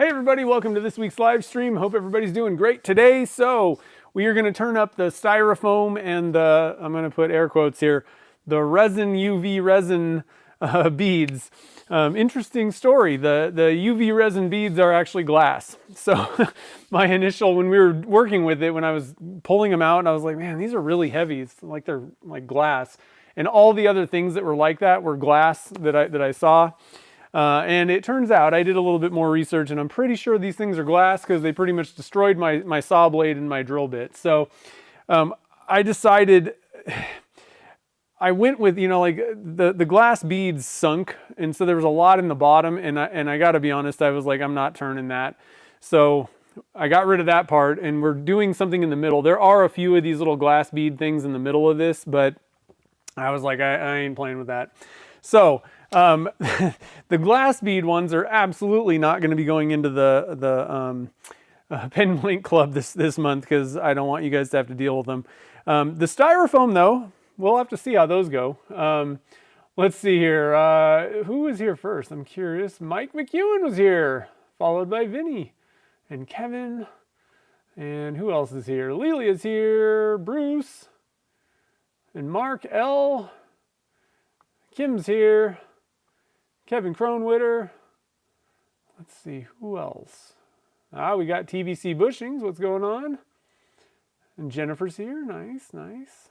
Hey everybody, welcome to this week's live stream. Hope everybody's doing great today. So we are going to turn up the styrofoam and the, I'm going to put air quotes here, the resin, UV resin beads. Interesting story. The UV resin beads are actually glass. So my initial, when we were working with it, when I was pulling them out, I was like, man, these are really heavy. It's like they're like glass. And all the other things that were like that were glass that I saw. And it turns out I did a little bit more research, and I'm pretty sure these things are glass because they pretty much destroyed my saw blade and my drill bit. So I decided, I went with, you know, like the glass beads sunk, and so there was a lot in the bottom, and I got to be honest, I was like, I'm not turning that. So I got rid of that part, and we're doing something in the middle. There are a few of these little glass bead things in the middle of this, but I was like, I ain't playing with that. So the glass bead ones are absolutely not going to be going into the pen blank club this month because I don't want you guys to have to deal with them. The styrofoam though, we'll have to see how those go. Let's see here. Who was here first? I'm curious. Mike McEwen was here, followed by Vinny and Kevin. And who else is here? Lilia's here, Bruce and Mark L. Kim's here. Kevin Cronwitter. Let's see, who else? We got TVC Bushings. What's going on? And Jennifer's here. Nice, nice.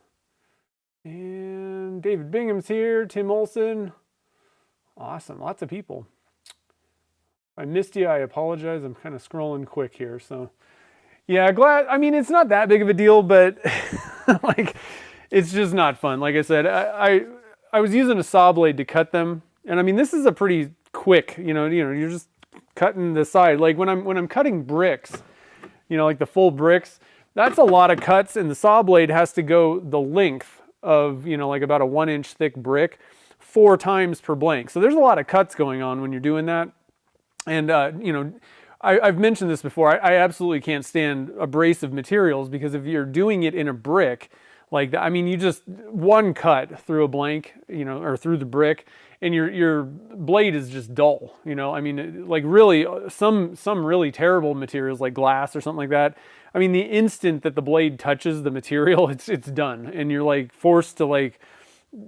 And David Bingham's here. Tim Olson. Awesome. Lots of people. If I missed you, I apologize. I'm kind of scrolling quick here. So, yeah, glad. I mean, it's not that big of a deal, but like, it's just not fun. Like I said, I was using a saw blade to cut them. And I mean, this is a pretty quick, you know, you're just cutting the side. Like when I'm cutting bricks, you know, like the full bricks, that's a lot of cuts, and the saw blade has to go the length of, you know, like about a 1-inch thick brick 4 times per blank. So there's a lot of cuts going on when you're doing that. And, you know, I've mentioned this before. I absolutely can't stand abrasive materials because if you're doing it in a brick, like, I mean, you just one cut through a blank, you know, or through the brick, and your blade is just dull, you know. I mean, like really, some really terrible materials like glass or something like that. I mean, the instant that the blade touches the material, it's done, and you're like forced to, like,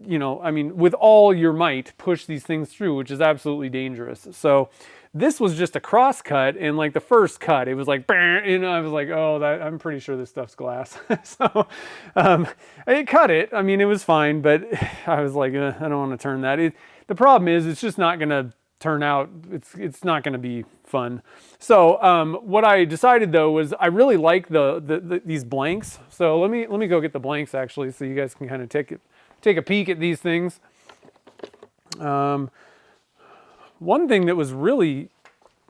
you know, I mean, with all your might, push these things through, which is absolutely dangerous. So this was just a cross cut, and like the first cut, it was like, and I was like, oh, I'm pretty sure this stuff's glass. So I cut it. I mean, it was fine, but I was like, I don't want to turn that. The problem is, it's just not going to turn out. It's not going to be fun. So what I decided though was I really like these blanks. So let me go get the blanks actually, so you guys can kind of take a peek at these things. One thing that was really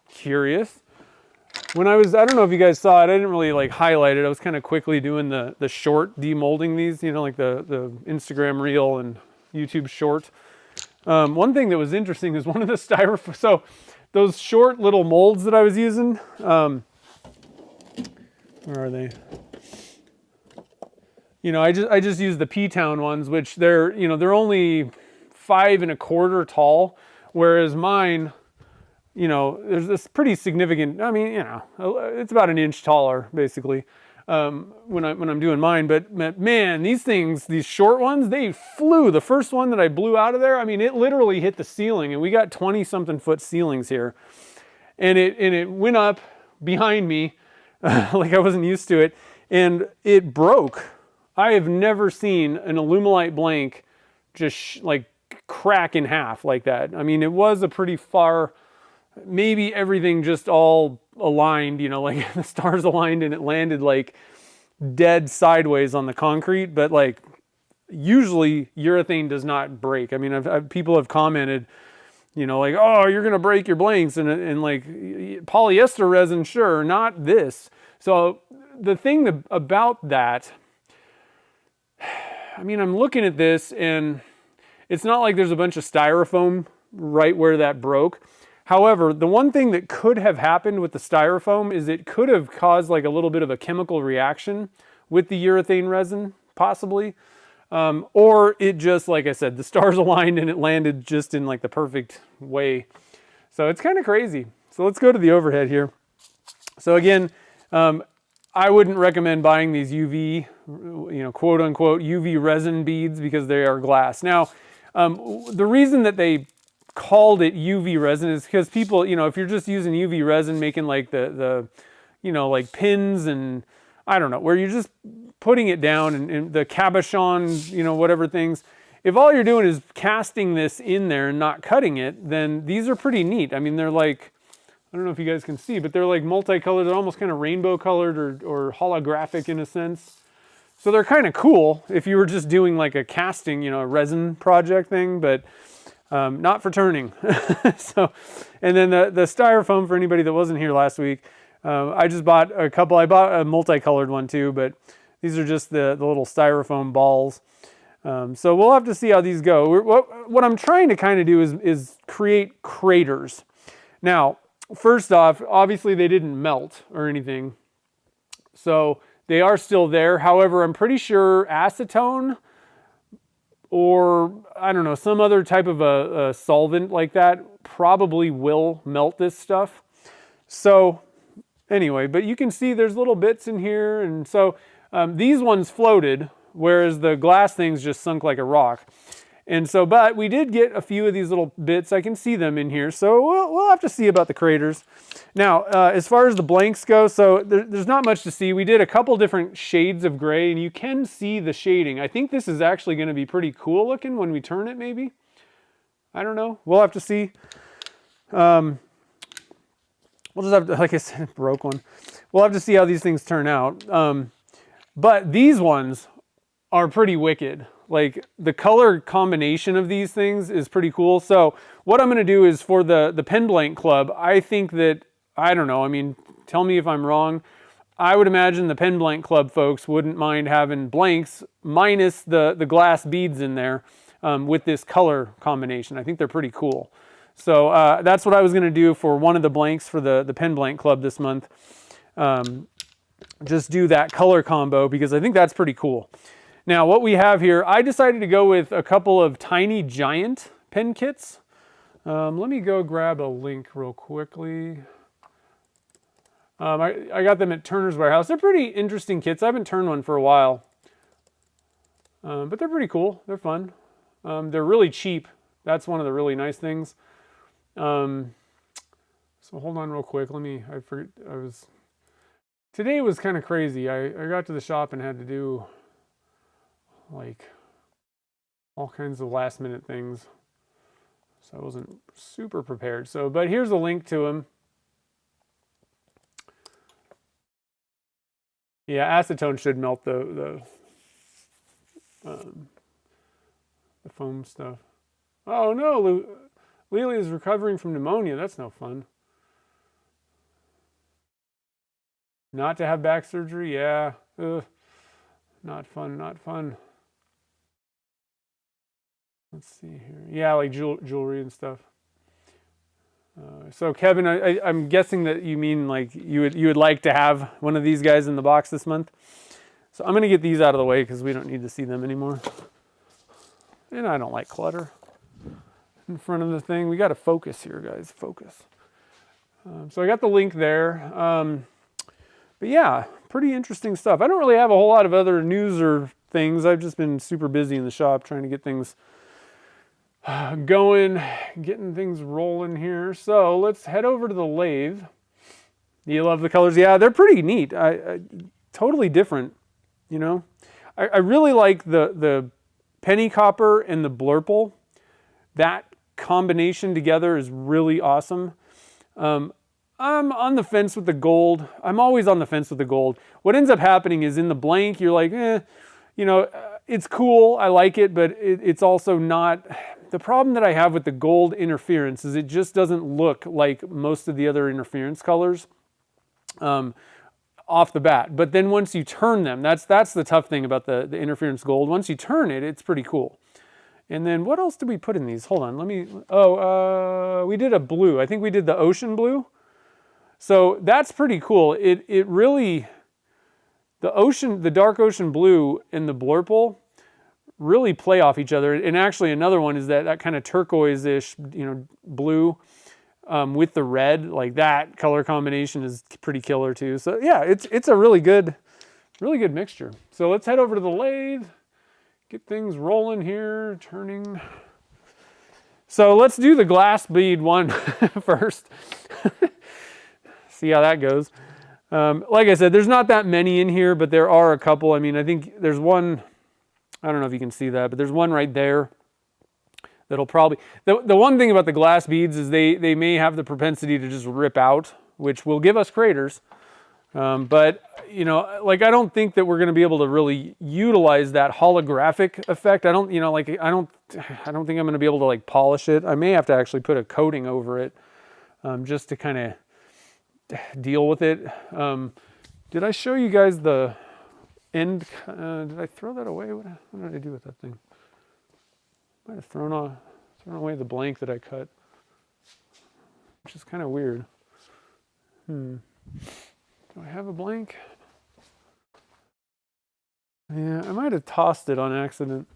curious, when I don't know if you guys saw it, I didn't really like highlight it. I was kind of quickly doing the short demolding these, you know, like the Instagram reel and YouTube short. One thing that was interesting is one of the styrofoam, so those short little molds that I was using, where are they? You know, I just used the P-Town ones, which they're, you know, they're only 5 1/4 tall. Whereas mine, you know, there's this pretty significant, I mean, you know, it's about 1 inch taller, basically, when I'm doing mine. But man, these things, these short ones, they flew. The first one that I blew out of there, I mean, it literally hit the ceiling, and we got 20-something foot ceilings here. And it went up behind me, like I wasn't used to it, and it broke. I have never seen an Alumilite blank just like crack in half like that. I mean, it was a pretty far, maybe everything just all aligned, you know, like the stars aligned, and it landed like dead sideways on the concrete. But like usually urethane does not break. I mean, people have commented, you know, like, oh, you're gonna break your blanks, and like polyester resin, sure, not this. So the thing about that, I mean, I'm looking at this, and it's not like there's a bunch of styrofoam right where that broke. However, the one thing that could have happened with the styrofoam is it could have caused like a little bit of a chemical reaction with the urethane resin, possibly. Or it just, like I said, the stars aligned and it landed just in like the perfect way. So it's kind of crazy. So let's go to the overhead here. So again, I wouldn't recommend buying these UV, quote unquote UV resin beads because they are glass. Now, the reason that they called it UV resin is because people, if you're just using UV resin, making like the like pins and I don't know, where you're just putting it down and the cabochon, whatever things. If all you're doing is casting this in there and not cutting it, then these are pretty neat. I mean, they're like, I don't know if you guys can see, but they're like multicolored. They're almost kind of rainbow colored or holographic in a sense. So they're kind of cool if you were just doing like a casting, a resin project thing, but not for turning. So, and then the styrofoam, for anybody that wasn't here last week, I just bought a couple. I bought a multicolored one too, but these are just the little styrofoam balls. So we'll have to see how these go. What I'm trying to kind of do is create craters. Now, first off, obviously they didn't melt or anything, so they are still there. However, I'm pretty sure acetone or I don't know, some other type of a solvent like that probably will melt this stuff. So anyway, but you can see there's little bits in here, and so these ones floated, whereas the glass things just sunk like a rock. And so, but we did get a few of these little bits. I can see them in here, so we'll have to see about the craters. Now, as far as the blanks go, so there's not much to see. We did a couple different shades of gray, and you can see the shading. I think this is actually going to be pretty cool looking when we turn it, maybe. I don't know. We'll have to see. We'll just have to, like I said, broke one. We'll have to see how these things turn out. But these ones are pretty wicked. Like the color combination of these things is pretty cool. So what I'm going to do is for the pen blank club, I think that, I don't know, I mean, tell me if I'm wrong. I would imagine the pen blank club folks wouldn't mind having blanks minus the glass beads in there with this color combination. I think they're pretty cool. So that's what I was going to do for one of the blanks for the pen blank club this month. Just do that color combo because I think that's pretty cool. Now what we have here, I decided to go with a couple of tiny giant pen kits. Let me go grab a link real quickly. I got them at Turner's Warehouse. They're pretty interesting kits. I haven't turned one for a while. But they're pretty cool. They're fun. They're really cheap. That's one of the really nice things. So hold on real quick. Today was kind of crazy. I got to the shop and had to do like all kinds of last minute things. So I wasn't super prepared. So, but here's a link to them. Yeah, acetone should melt the foam stuff. Oh no, Lily is recovering from pneumonia. That's no fun. Not to have back surgery? Yeah. Ugh. Not fun, not fun. Let's see here. Yeah, like jewelry and stuff. So Kevin, I'm guessing that you mean like you would like to have one of these guys in the box this month. So I'm going to get these out of the way because we don't need to see them anymore. And I don't like clutter in front of the thing. We got to focus here, guys. Focus. So I got the link there. But yeah, pretty interesting stuff. I don't really have a whole lot of other news or things. I've just been super busy in the shop trying to get things going, getting things rolling here. So let's head over to the lathe. Do you love the colors? Yeah, they're pretty neat. Totally different, you know. I really like the penny copper and the blurple. That combination together is really awesome. I'm on the fence with the gold. I'm always on the fence with the gold. What ends up happening is in the blank, you're like, you know, it's cool. I like it, but it's also not. The problem that I have with the gold interference is it just doesn't look like most of the other interference colors off the bat. But then once you turn them, that's the tough thing about the interference gold. Once you turn it, it's pretty cool. And then what else did we put in these? Hold on, we did a blue. I think we did the ocean blue. So that's pretty cool. It really, the dark ocean blue and the blurple really play off each other. And actually another one is that kind of turquoise-ish, you know, blue. with the red, like that color combination is pretty killer too. So yeah, it's a really good mixture. So let's head over to the lathe, get things rolling here, turning. So let's do the glass bead one first. See how that goes. Like I said, there's not that many in here, but there are a couple. I mean, I think there's one, I don't know if you can see that, but there's one right there that'll probably, the one thing about the glass beads is they may have the propensity to just rip out, which will give us craters. But, you know, like, I don't think that we're going to be able to really utilize that holographic effect. I don't, you know, like, I don't think I'm going to be able to, like, polish it. I may have to actually put a coating over it, just to kind of deal with it. Did I show you guys the end? Did I throw that away? What did I do with that thing? Might have thrown away the blank that I cut, which is kind of weird. Do I have a blank? Yeah, I might have tossed it on accident.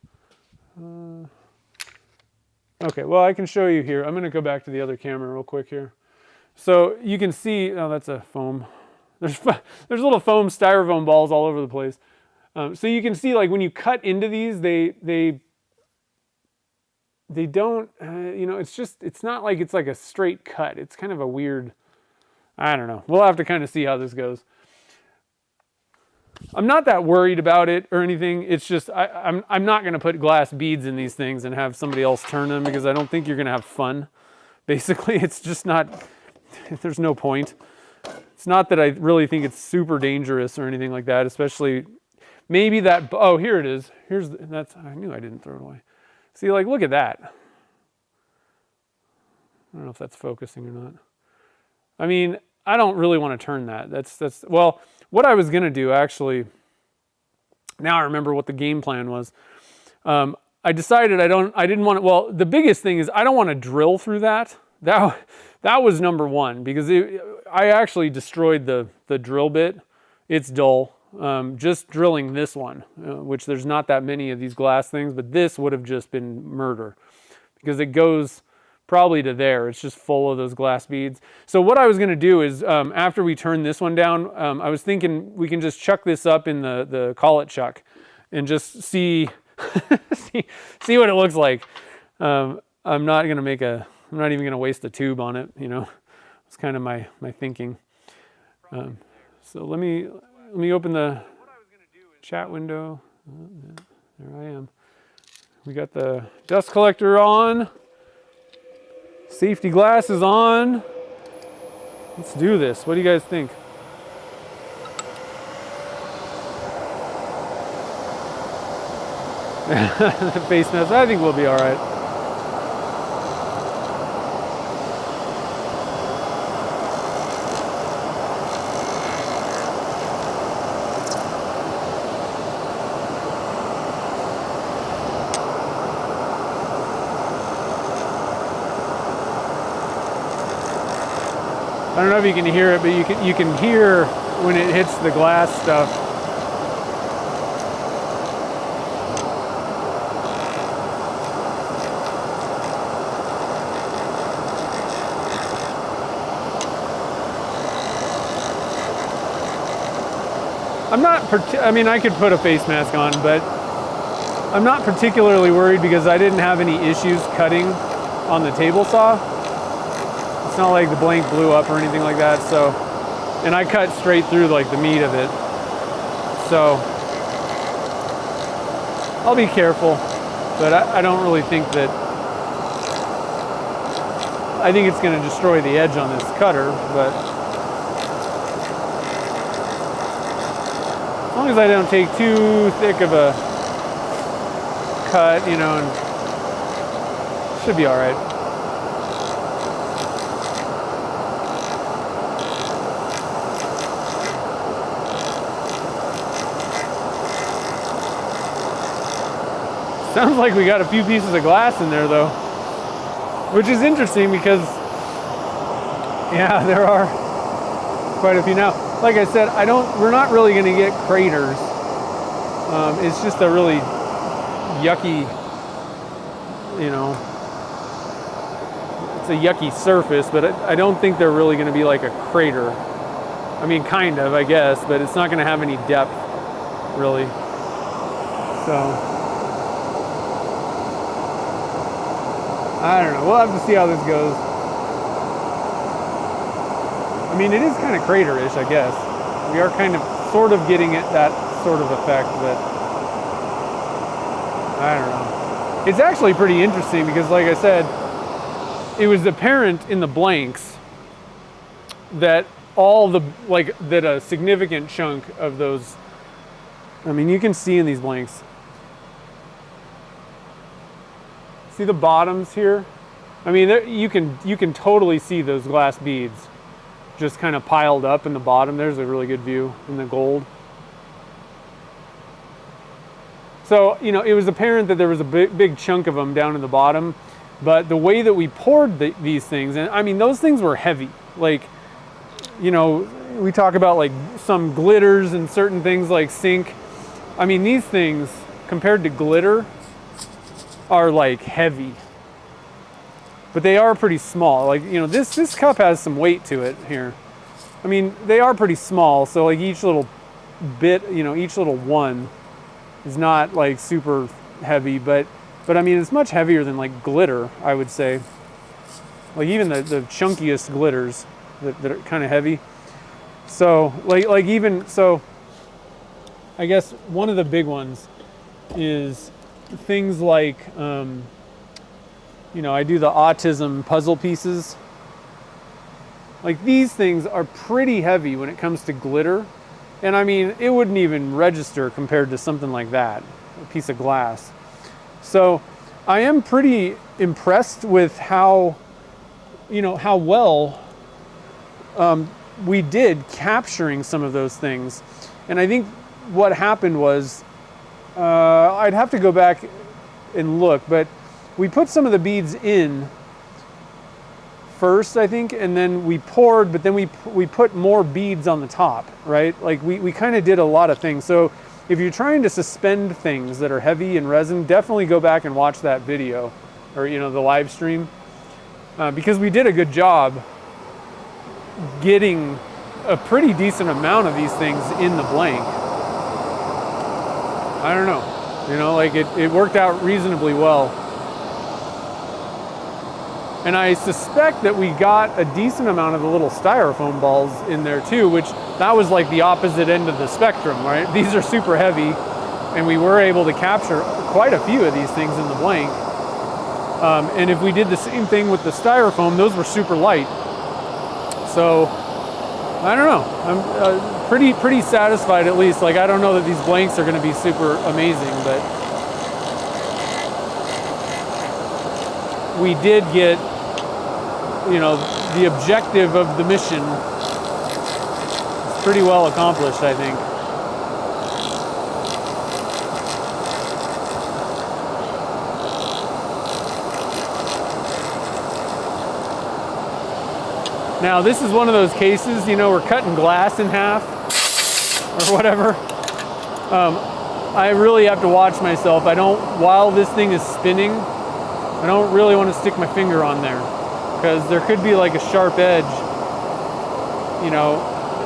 Okay, well, I can show you here. I'm going to go back to the other camera real quick here. So you can see, oh, that's a foam. There's little foam styrofoam balls all over the place. So you can see, like, when you cut into these, they don't, you know, it's not like it's like a straight cut. It's kind of a weird, I don't know. We'll have to kind of see how this goes. I'm not that worried about it or anything. It's just, I'm not going to put glass beads in these things and have somebody else turn them, because I don't think you're going to have fun. Basically, it's just not, there's no point. It's not that I really think it's super dangerous or anything like that, especially maybe that, oh, here it is. I knew I didn't throw it away. See, like, look at that. I don't know if that's focusing or not. I mean, I don't really want to turn that. Well, what I was going to do, actually, now I remember what the game plan was. I decided I didn't want to, well, the biggest thing is I don't want to drill through that. That was number one, because I actually destroyed the drill bit. It's dull. Just drilling this one, which there's not that many of these glass things, but this would have just been murder, because it goes probably to there. It's just full of those glass beads. So what I was going to do is, after we turn this one down, I was thinking we can just chuck this up in the collet chuck and just see see what it looks like. I'm not even going to waste a tube on it, you know. It's kind of my thinking. So let me open the chat window. There I am. We got the dust collector on. Safety glasses on. Let's do this. What do you guys think? The face mask, I think we'll be all right. I don't know if you can hear it, but you can hear when it hits the glass stuff. I mean, I could put a face mask on, but I'm not particularly worried because I didn't have any issues cutting on the table saw. It's not like the blank blew up or anything like that, so, and I cut straight through like the meat of it. So I'll be careful, but I don't really think that, I think it's going to destroy the edge on this cutter, but as long as I don't take too thick of a cut, you know, and should be all right. Sounds like we got a few pieces of glass in there though, which is interesting because, yeah, there are quite a few. Now, like I said, we're not really going to get craters. It's just a really yucky, you know, it's a yucky surface, but I don't think they're really going to be like a crater. I mean, kind of, I guess, but it's not going to have any depth, really. So, I don't know. We'll have to see how this goes. I mean, it is kind of craterish, I guess. We are kind of, sort of getting it, that sort of effect, but I don't know. It's actually pretty interesting because, like I said, it was apparent in the blanks that that a significant chunk of those, I mean, you can see in these blanks. See the bottoms here? I mean, you can totally see those glass beads just kind of piled up in the bottom. There's a really good view in the gold. So, you know, it was apparent that there was a big chunk of them down in the bottom, but the way that we poured these things, and I mean, those things were heavy. Like, you know, we talk about like some glitters and certain things like zinc. I mean, these things compared to glitter are like heavy, but they are pretty small. Like, you know, this cup has some weight to it here. I mean, they are pretty small, so like each little bit, you know, each little one is not like super heavy, but I mean, it's much heavier than like glitter, I would say. Like even the chunkiest glitters that are kind of heavy. So like even, so I guess one of the big ones is things like, you know, I do the autism puzzle pieces. Like these things are pretty heavy when it comes to glitter. And I mean, it wouldn't even register compared to something like that, a piece of glass. So I am pretty impressed with how, you know, how well we did capturing some of those things. And I think what happened was, I'd have to go back and look, but we put some of the beads in first, I think, and then we poured, but then we put more beads on the top, right? Like we kind of did a lot of things. So if you're trying to suspend things that are heavy in resin, definitely go back and watch that video, or, you know, the live stream, because we did a good job getting a pretty decent amount of these things in the blank. I don't know, you know, like it worked out reasonably well. And I suspect that we got a decent amount of the little styrofoam balls in there too, which that was like the opposite end of the spectrum, right? These are super heavy, and we were able to capture quite a few of these things in the blank. And if we did the same thing with the styrofoam, those were super light. So, I don't know. I'm pretty satisfied, at least. Like, I don't know that these blanks are going to be super amazing, but we did get, you know, the objective of the mission. It's pretty well accomplished, I think. Now, this is one of those cases, you know, we're cutting glass in half or whatever. I really have to watch myself. While this thing is spinning, I don't really want to stick my finger on there, because there could be like a sharp edge. You know,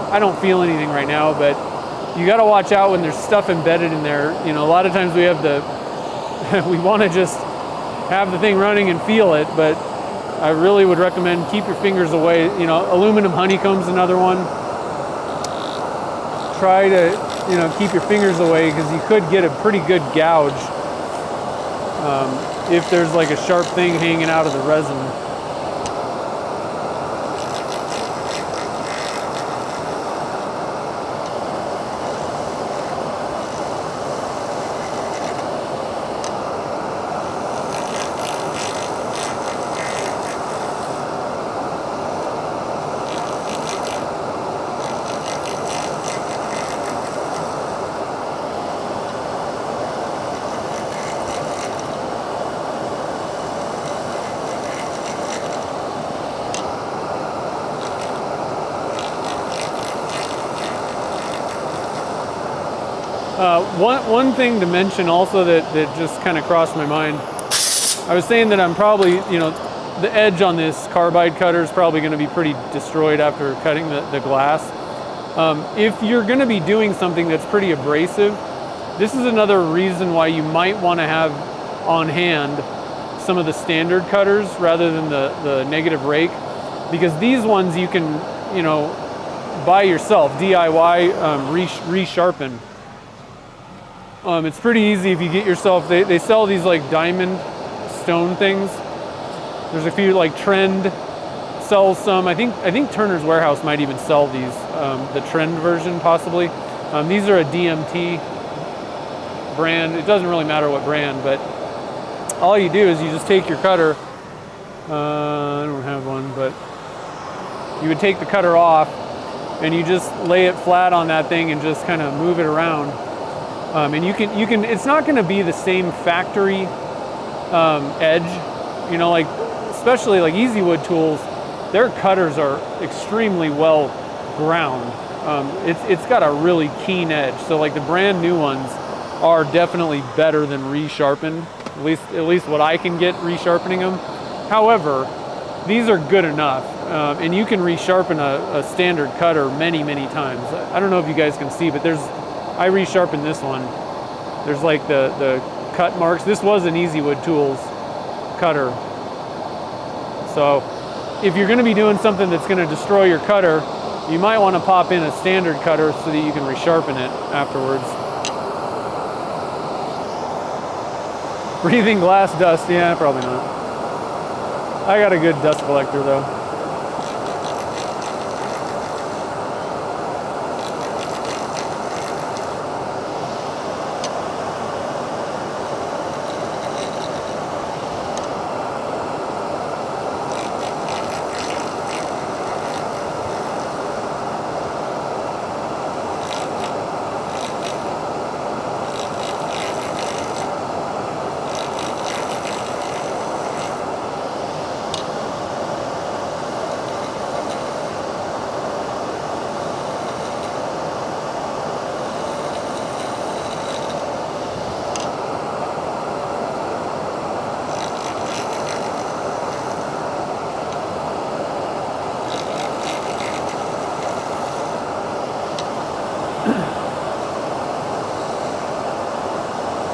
I don't feel anything right now, but you got to watch out when there's stuff embedded in there. You know, a lot of times we have we want to just have the thing running and feel it, but I really would recommend keep your fingers away. You know, aluminum honeycomb's another one. Try to, you know, keep your fingers away, because you could get a pretty good gouge if there's like a sharp thing hanging out of the resin. One thing to mention also that just kind of crossed my mind. I was saying that I'm probably, you know, the edge on this carbide cutter is probably going to be pretty destroyed after cutting the glass. If you're going to be doing something that's pretty abrasive, this is another reason why you might want to have on hand some of the standard cutters rather than the negative rake, because these ones you can, you know, by yourself, DIY, resharpen. It's pretty easy if you get yourself, they sell these like diamond stone things. There's a few, like Trend sells some. I think Turner's Warehouse might even sell these, the Trend version possibly. These are a DMT brand. It doesn't really matter what brand, but all you do is you just take your cutter. I don't have one, but you would take the cutter off and you just lay it flat on that thing and just kind of move it around. And you can. It's not going to be the same factory edge, you know, like especially like Easy Wood tools. Their cutters are extremely well ground. It's got a really keen edge. So like the brand new ones are definitely better than resharpened. At least what I can get resharpening them. However, these are good enough, and you can resharpen a standard cutter many times. I don't know if you guys can see, but I resharpened this one. There's like the cut marks. This was an Easy Wood Tools cutter. So if you're going to be doing something that's going to destroy your cutter, you might want to pop in a standard cutter so that you can resharpen it afterwards. Breathing glass dust, yeah, probably not. I got a good dust collector though.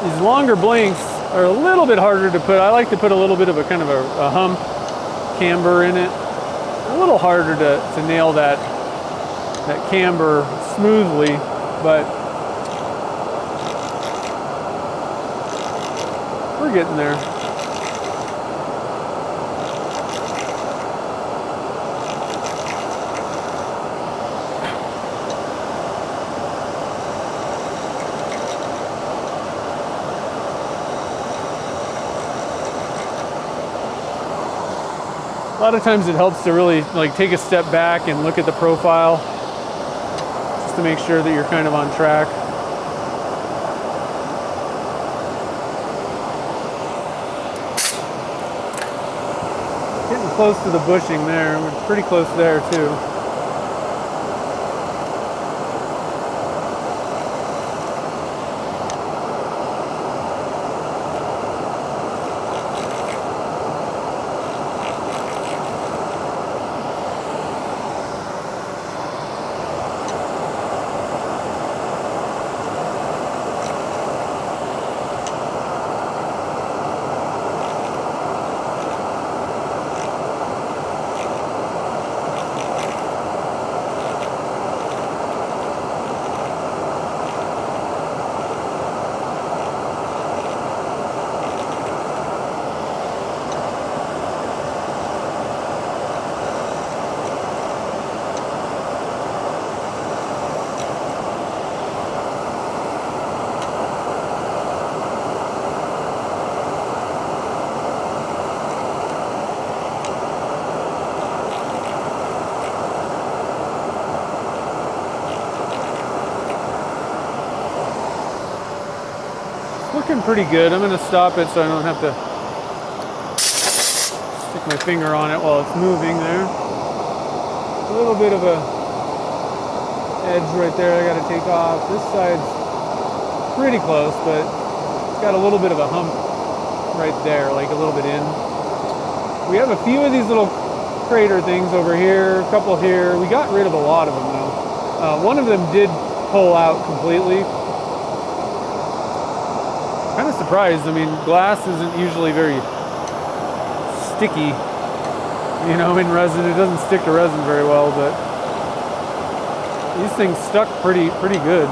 These longer blanks are a little bit harder to put. I like to put a little bit of a kind of a hump camber in it. A little harder to nail that camber smoothly, but we're getting there. A lot of times it helps to really like take a step back and look at the profile just to make sure that you're kind of on track. Getting close to the bushing there. We're pretty close there too. Looking pretty good. I'm going to stop it so I don't have to stick my finger on it while it's moving there. A little bit of a edge right there I got to take off. This side's pretty close, but it's got a little bit of a hump right there, like a little bit in. We have a few of these little crater things over here, a couple here. We got rid of a lot of them though. One of them did pull out completely. Kind of surprised. I mean, glass isn't usually very sticky, you know, in resin. It doesn't stick to resin very well, but these things stuck pretty good.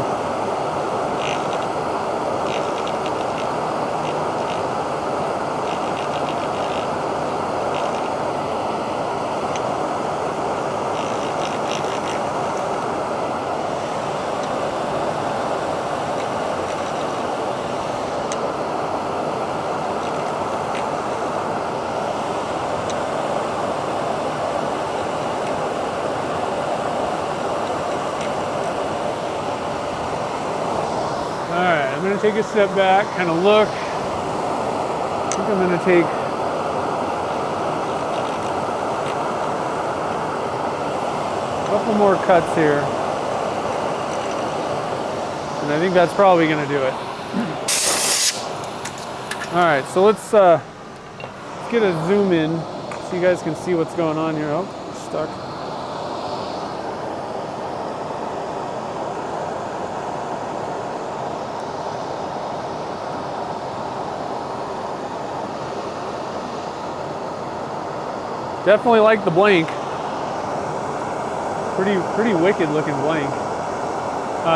I'm going to take a step back, kind of look. I think I'm going to take a couple more cuts here. And I think that's probably going to do it. All right, so let's get a zoom in so you guys can see what's going on here. Oh, stuck. Definitely like the blank. Pretty wicked looking blank.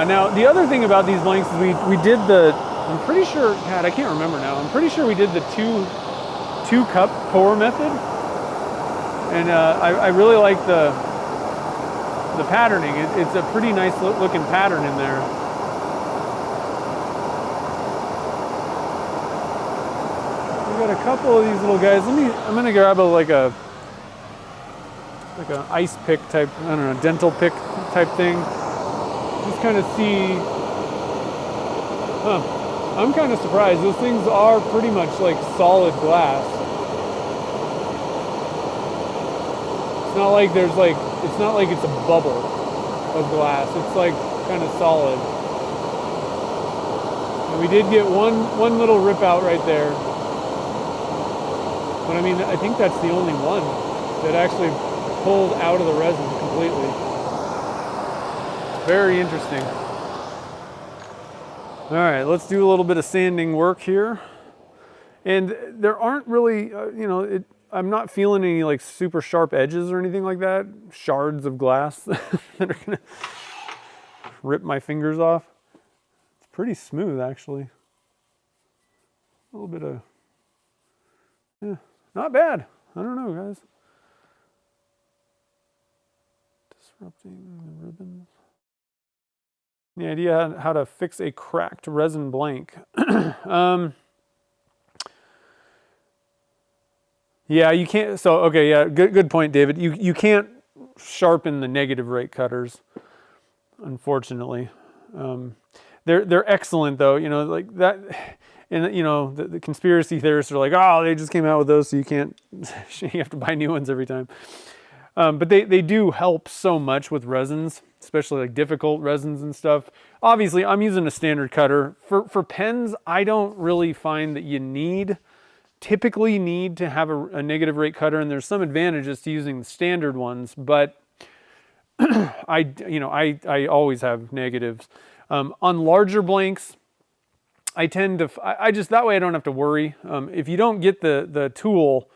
Now the other thing about these blanks is we did the, I'm pretty sure, God, I can't remember now. I'm pretty sure we did the two cup pour method, and I really like the patterning. It's a pretty nice looking pattern in there. We got a couple of these little guys. I'm gonna grab like an ice pick type, I don't know, dental pick type thing. Just kind of see, I'm kind of surprised. Those things are pretty much like solid glass. It's not like there's like, it's not like it's a bubble of glass. It's like kind of solid. And we did get one little rip out right there. But I mean, I think that's the only one that actually pulled out of the resin completely. Very interesting. All right, let's do a little bit of sanding work here. And there aren't really, you know, I'm not feeling any like super sharp edges or anything like that. Shards of glass that are gonna rip my fingers off. It's pretty smooth actually. A little bit of, yeah, not bad. I don't know, guys. Disrupting the ribbons. Any idea how to fix a cracked resin blank? Yeah, you can't. So okay, yeah, good point, David. You can't sharpen the negative rate cutters, unfortunately. They're excellent though. You know, like that. And you know, the conspiracy theorists are like, oh, they just came out with those, so you can't. You have to buy new ones every time. But they do help so much with resins, especially like difficult resins and stuff. Obviously, I'm using a standard cutter. For pens, I don't really find that you typically need to have a negative rate cutter, and there's some advantages to using the standard ones, but I always have negatives. On larger blanks, I tend to, I just, that way I don't have to worry. If you don't get the tool,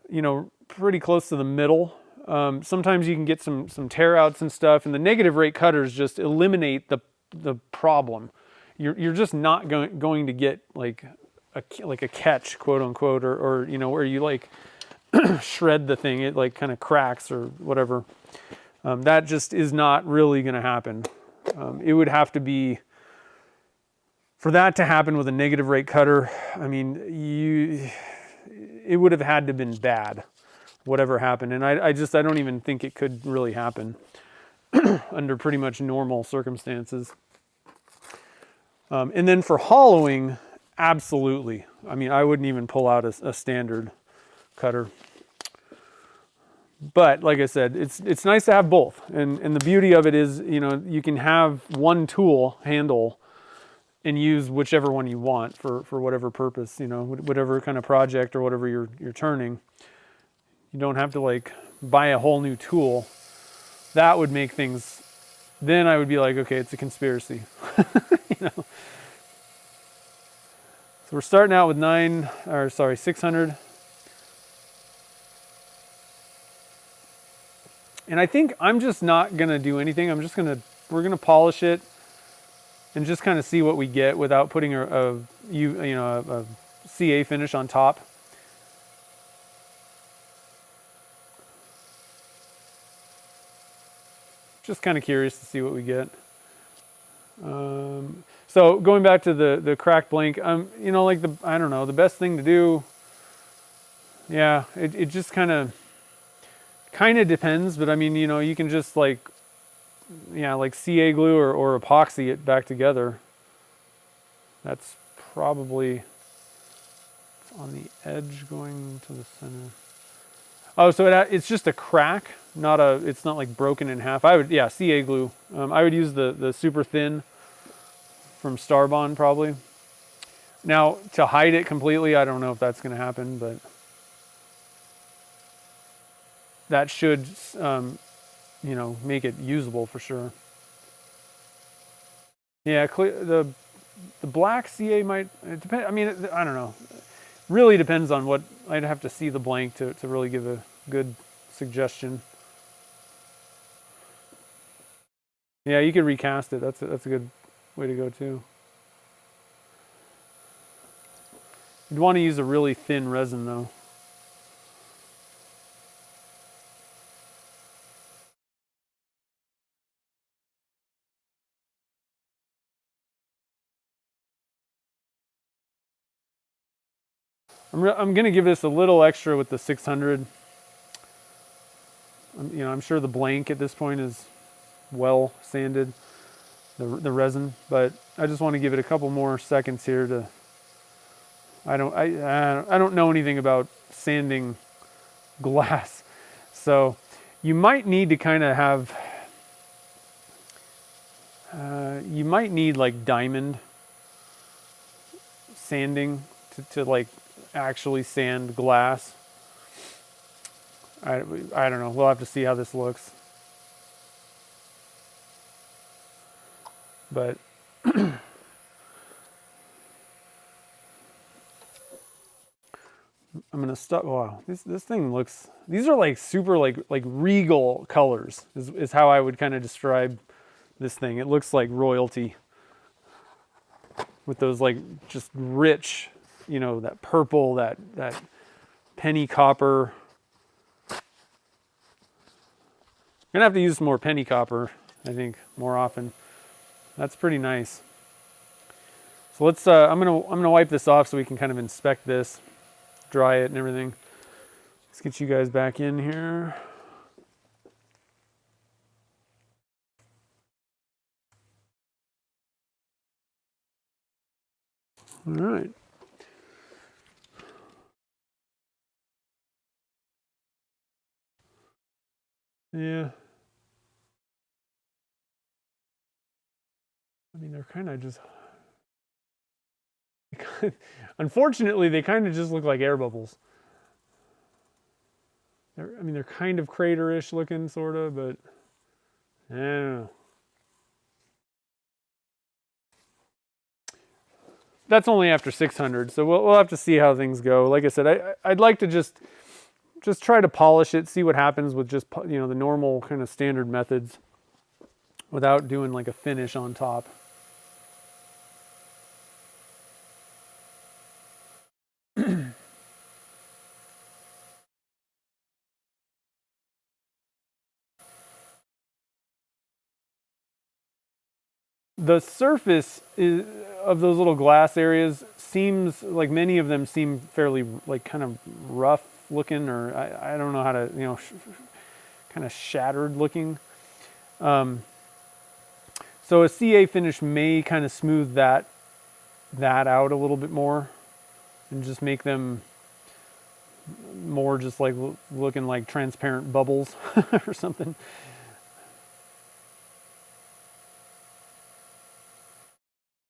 you know, pretty close to the middle, sometimes you can get some tear outs and stuff, and the negative rate cutters just eliminate the problem. You're just not going to get like a catch, quote unquote, or you know, where you like shred the thing, it like kind of cracks or whatever. That just is not really going to happen. It would have to be, for that to happen with a negative rate cutter, I mean, it would have had to have been bad, whatever happened. And I don't even think it could really happen under pretty much normal circumstances. And then for hollowing, absolutely. I mean, I wouldn't even pull out a standard cutter. But like I said, it's nice to have both. And the beauty of it is, you know, you can have one tool handle and use whichever one you want for whatever purpose, you know, whatever kind of project or whatever you're turning. You don't have to like buy a whole new tool. That would make things, then I would be like, okay, it's a conspiracy. You know? So we're starting out with 600. And I think I'm just not gonna do anything. We're gonna polish it and just kind of see what we get without putting a CA finish on top. Just kind of curious to see what we get. So going back to the cracked blank, you know, like I don't know, the best thing to do. Yeah, it just kind of depends, but I mean, you know, you can just like, yeah, like CA glue or epoxy it back together. That's probably on the edge going to the center. Oh, so it's just a crack, it's not like broken in half. Yeah, CA glue. I would use the super thin from Starbond probably. Now, to hide it completely, I don't know if that's going to happen, but that should, you know, make it usable for sure. Yeah, the black CA might, it depend. I mean, I don't know. Really depends on what, I'd have to see the blank to really give a good suggestion. Yeah, you could recast it. That's a good way to go too. You'd want to use a really thin resin though. I'm going to give this a little extra with the 600. You know, I'm sure the blank at this point is well sanded, the resin, but I just want to give it a couple more seconds here to. I don't know anything about sanding glass, so you might need to kind of have. You might need like diamond sanding to like actually sand glass. I don't know. We'll have to see how this looks. But I'm gonna stop. Wow, this thing looks. These are like super like regal colors. Is how I would kind of describe this thing. It looks like royalty. With those like just rich, you know, that purple, that penny copper. I'm gonna have to use some more penny copper, I think, more often. That's pretty nice. So let's. I'm gonna wipe this off so we can kind of inspect this, dry it and everything. Let's get you guys back in here. All right. Yeah. I mean, they're kind of just. Unfortunately, they kind of just look like air bubbles. I mean, they're kind of crater-ish looking, sort of, but I don't know. That's only after 600, so we'll have to see how things go. Like I said, I'd like to just try to polish it, see what happens with just, you know, the normal kind of standard methods without doing like a finish on top. The surface of those little glass areas seems like many of them seem fairly like kind of rough looking, or I don't know how to, you know, kind of shattered looking. So a CA finish may kind of smooth that out a little bit more and just make them more just like looking like transparent bubbles or something.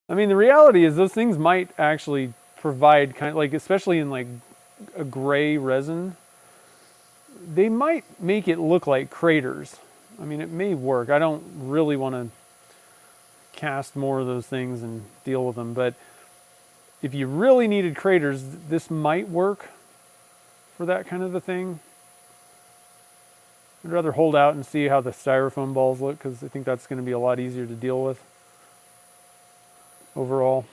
I mean, the reality is those things might actually provide kind of like, especially in like a gray resin, they might make it look like craters. I mean, it may work. I don't really want to cast more of those things and deal with them, but if you really needed craters, this might work for that kind of a thing. I'd rather hold out and see how the styrofoam balls look, because I think that's going to be a lot easier to deal with overall.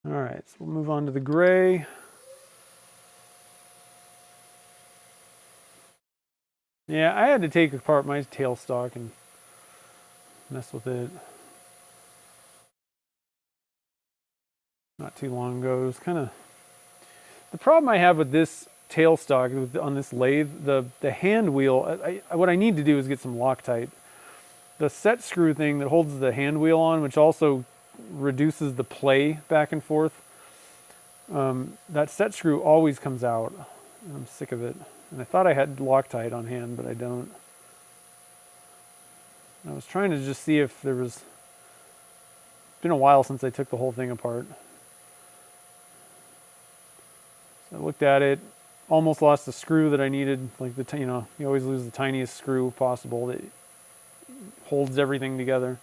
All right, so we'll move on to the gray. Yeah, I had to take apart my tailstock and mess with it not too long ago. It was kind of the problem I have with this tailstock on this lathe. The hand wheel. What I need to do is get some Loctite. The set screw thing that holds the hand wheel on, which also reduces the play back and forth. That set screw always comes out. I'm sick of it. And I thought I had Loctite on hand, but I don't. I was trying to just see if there was. It's been a while since I took the whole thing apart. So I looked at it, almost lost the screw that I needed. Like you always lose the tiniest screw possible that holds everything together.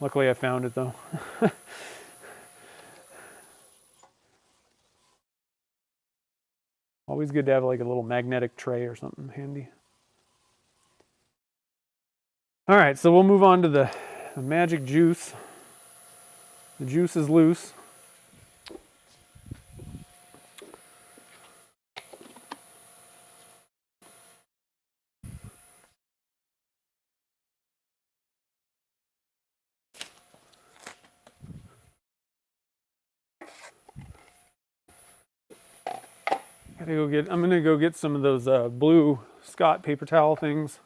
Luckily I found it though. Always good to have like a little magnetic tray or something handy. All right, so we'll move on to the magic juice. The juice is loose. I'm gonna go get some of those blue Scott paper towel things.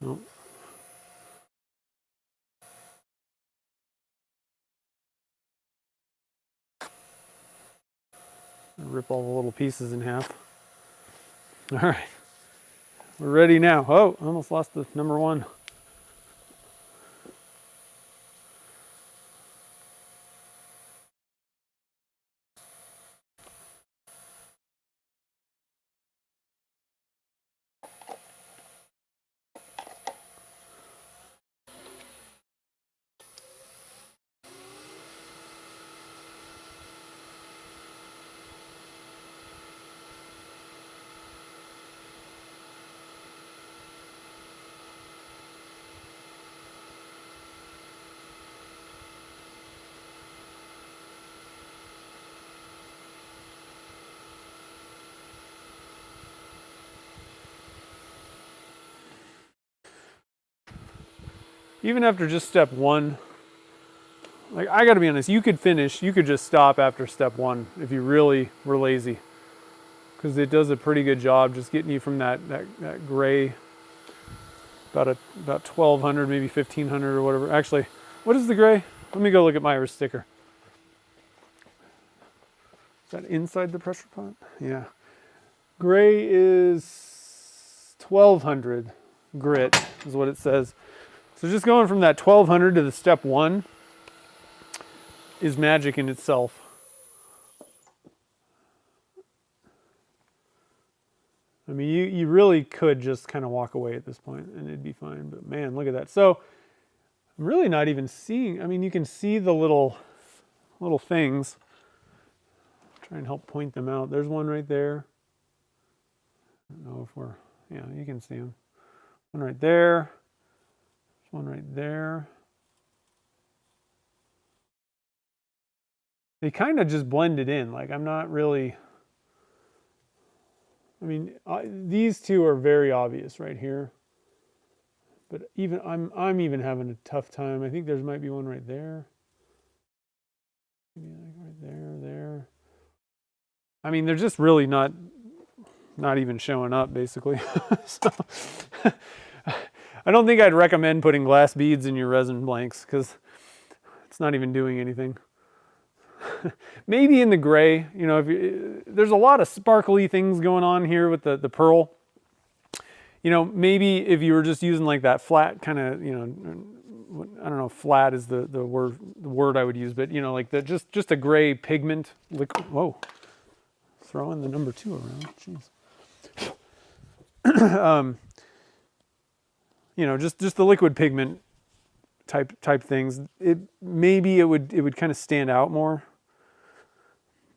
Nope. Rip all the little pieces in half. All right, we're ready now. Oh, I almost lost the number one. Even after just step one, like I gotta be honest, you could just stop after step one if you really were lazy. Because it does a pretty good job just getting you from that gray, about 1200, maybe 1500 or whatever. Actually, what is the gray? Let me go look at my sticker. Is that inside the pressure pot? Yeah. Gray is 1200 grit is what it says. So just going from that 1200 to the step one is magic in itself. I mean, you really could just kind of walk away at this point and it'd be fine, but man, look at that. So I'm really not even seeing, I mean, you can see the little things. Try and help point them out. There's one right there. I don't know if yeah, you can see them. One right there. One right there. They kind of just blended in. Like I'm not really. I mean, these two are very obvious right here. But even I'm even having a tough time. I think there might be one right there. Maybe like right there. I mean, they're just really not not even showing up basically. So, I don't think I'd recommend putting glass beads in your resin blanks because it's not even doing anything. Maybe in the gray, you know, there's a lot of sparkly things going on here with the pearl. You know, maybe if you were just using like that flat kind of, you know, I don't know, flat is the word I would use, but you know, like just a gray pigment liquid. Whoa, throwing the number 2 around. Jeez. You know, just the liquid pigment type things. Maybe it would kind of stand out more.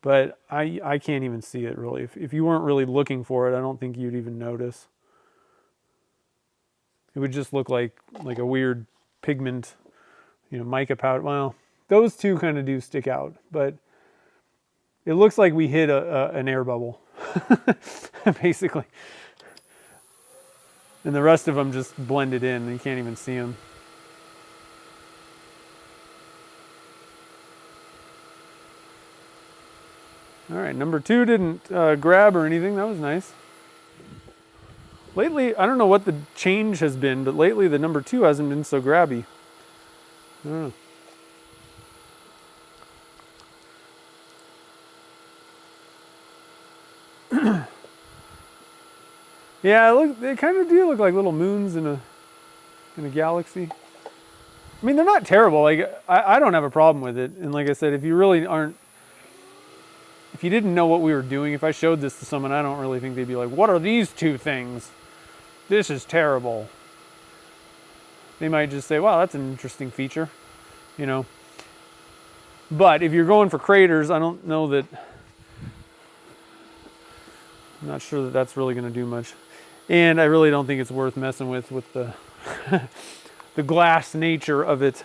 But I can't even see it really. If you weren't really looking for it, I don't think you'd even notice. It would just look like a weird pigment, you know, mica powder. Well, those two kind of do stick out, but it looks like we hit an air bubble, basically. And the rest of them just blended in, and you can't even see them. All right, number 2 didn't grab or anything. That was nice. Lately, I don't know what the change has been, but lately the number 2 hasn't been so grabby. I don't know. Yeah, they kind of do look like little moons in a galaxy. I mean, they're not terrible. Like I don't have a problem with it. And like I said, if you didn't know what we were doing, if I showed this to someone, I don't really think they'd be like, "What are these 2 things? This is terrible." They might just say, "Wow, that's an interesting feature," you know. But if you're going for craters, I don't know that. I'm not sure that that's really going to do much, and I really don't think it's worth messing with the the glass nature of it.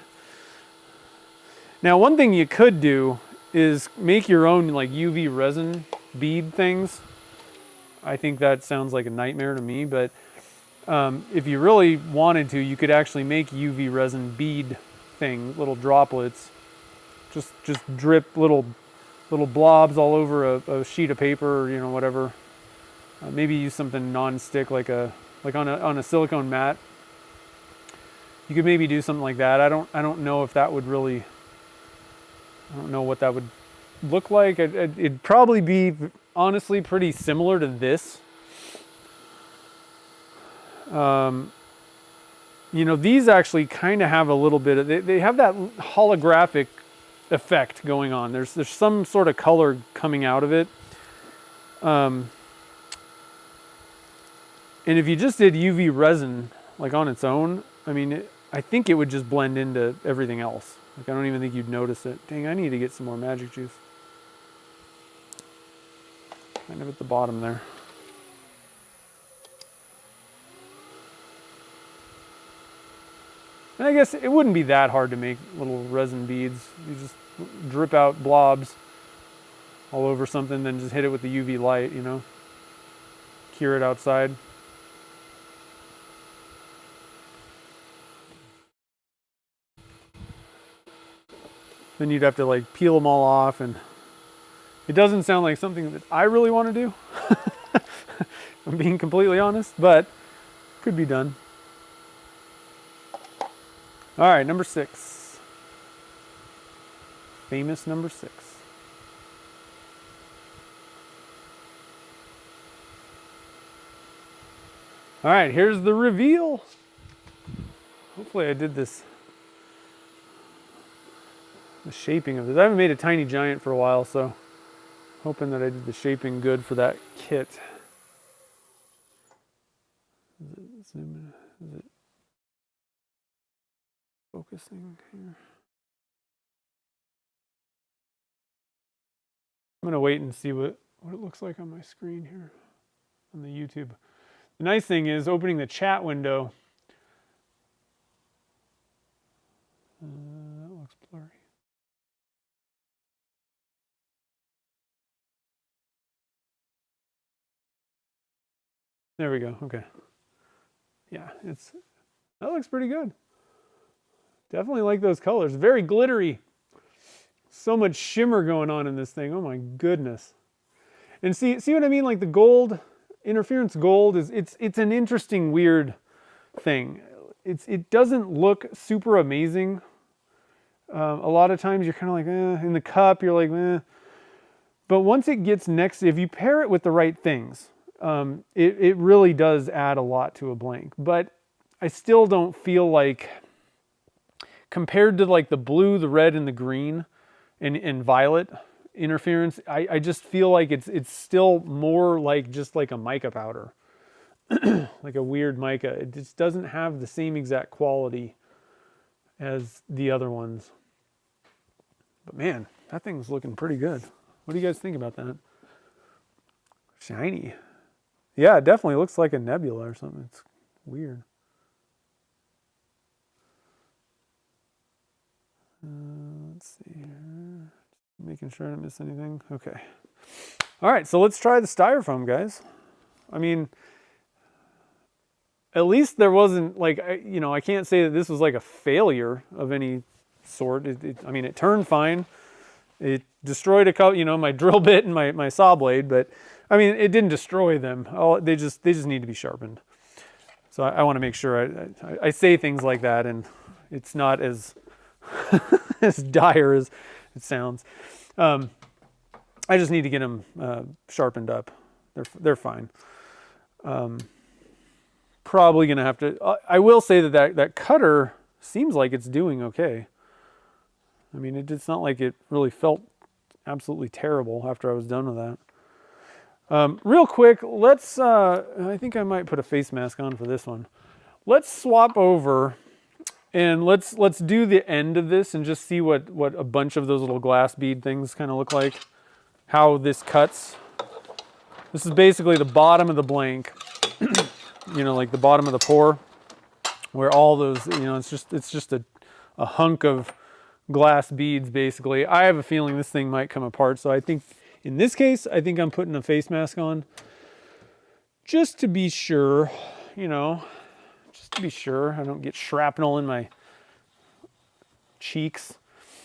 Now, one thing you could do is make your own like UV resin bead things. I think that sounds like a nightmare to me, but if you really wanted to, you could actually make UV resin bead thing, little droplets. Just drip little blobs all over a sheet of paper, or, you know, whatever. Maybe use something non-stick like on a silicone mat. You could maybe do something like that. I don't know if that would really. I don't know what that would look like. It'd probably be honestly pretty similar to this. You know, these actually kind of have a little bit of, they have that holographic effect going on. There's some sort of color coming out of it. And if you just did UV resin like on its own, I mean, I think it would just blend into everything else. Like, I don't even think you'd notice it. Dang, I need to get some more magic juice. Kind of at the bottom there. And I guess it wouldn't be that hard to make little resin beads. You just drip out blobs all over something, then just hit it with the UV light, you know. Cure it outside. Then you'd have to like peel them all off, and it doesn't sound like something that I really want to do. If I'm being completely honest, but could be done. All right, number 6. Famous number 6. All right, here's the reveal. Hopefully I did this. The shaping of this. I haven't made a tiny giant for a while, so hoping that I did the shaping good for that kit. Is it zoom in? Is it focusing here? I'm gonna wait and see what it looks like on my screen here on the YouTube. The nice thing is opening the chat window. That looks blurry. There we go. Okay. Yeah, that looks pretty good. Definitely like those colors. Very glittery. So much shimmer going on in this thing. Oh my goodness. And see what I mean? Like the gold interference gold is, it's an interesting, weird thing. It doesn't look super amazing. A lot of times you're kind of like, in the cup, you're like, eh. But once it gets next, if you pair it with the right things, it really does add a lot to a blank. But I still don't feel like, compared to like the blue, the red, and the green, and violet interference, I just feel like it's still more like just like a mica powder, like a weird mica. It just doesn't have the same exact quality as the other ones. But man, that thing's looking pretty good. What do you guys think about that? Shiny. Yeah, it definitely looks like a nebula or something. It's weird. Let's see here. Making sure I don't miss anything. Okay. All right, so let's try the styrofoam, guys. I mean, at least there wasn't like, I can't say that this was like a failure of any sort. I mean, it turned fine. It destroyed a couple, my drill bit and my saw blade, but I mean, it didn't destroy them. They just need to be sharpened. So I want to make sure I say things like that, and it's not as as dire as it sounds. I just need to get them sharpened up. They're fine. Probably gonna have to. I will say that cutter seems like it's doing okay. I mean, it's not like it really felt absolutely terrible after I was done with that. Real quick, let's. I think I might put a face mask on for this one. Let's swap over. And let's do the end of this and just see what a bunch of those little glass bead things kind of look like. How this cuts. This is basically the bottom of the blank. Like the bottom of the pour, where all those, it's just a hunk of glass beads basically. I have a feeling this thing might come apart, so I think in this case, I think I'm putting a face mask on just to be sure, just to be sure I don't get shrapnel in my cheeks.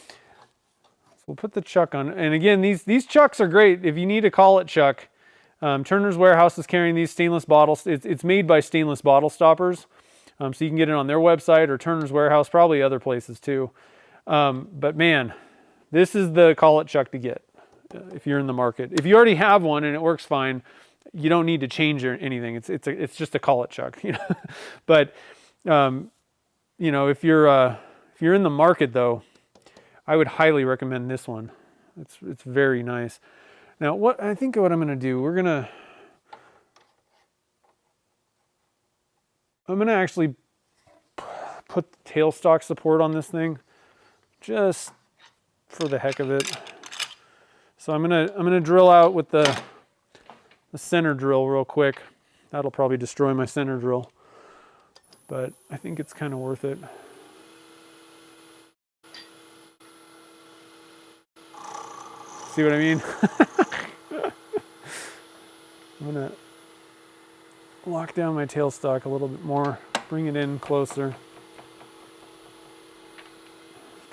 So we'll put the chuck on. And again, these chucks are great. If you need to call it chuck, Turner's Warehouse is carrying these stainless bottles. It's made by Stainless Bottle Stoppers. So you can get it on their website or Turner's Warehouse, probably other places too. But man, this is the call it chuck to get if you're in the market. If you already have one and it works fine, you don't need to change or anything. It's just a call it chuck. But if you're in the market though, I would highly recommend this one. It's very nice. Now what I'm going to do, I'm going to actually put the tailstock support on this thing just for the heck of it. So I'm going to drill out with the center drill real quick. That'll probably destroy my center drill, but I think it's kind of worth it. See what I mean? I'm going to lock down my tailstock a little bit more, bring it in closer.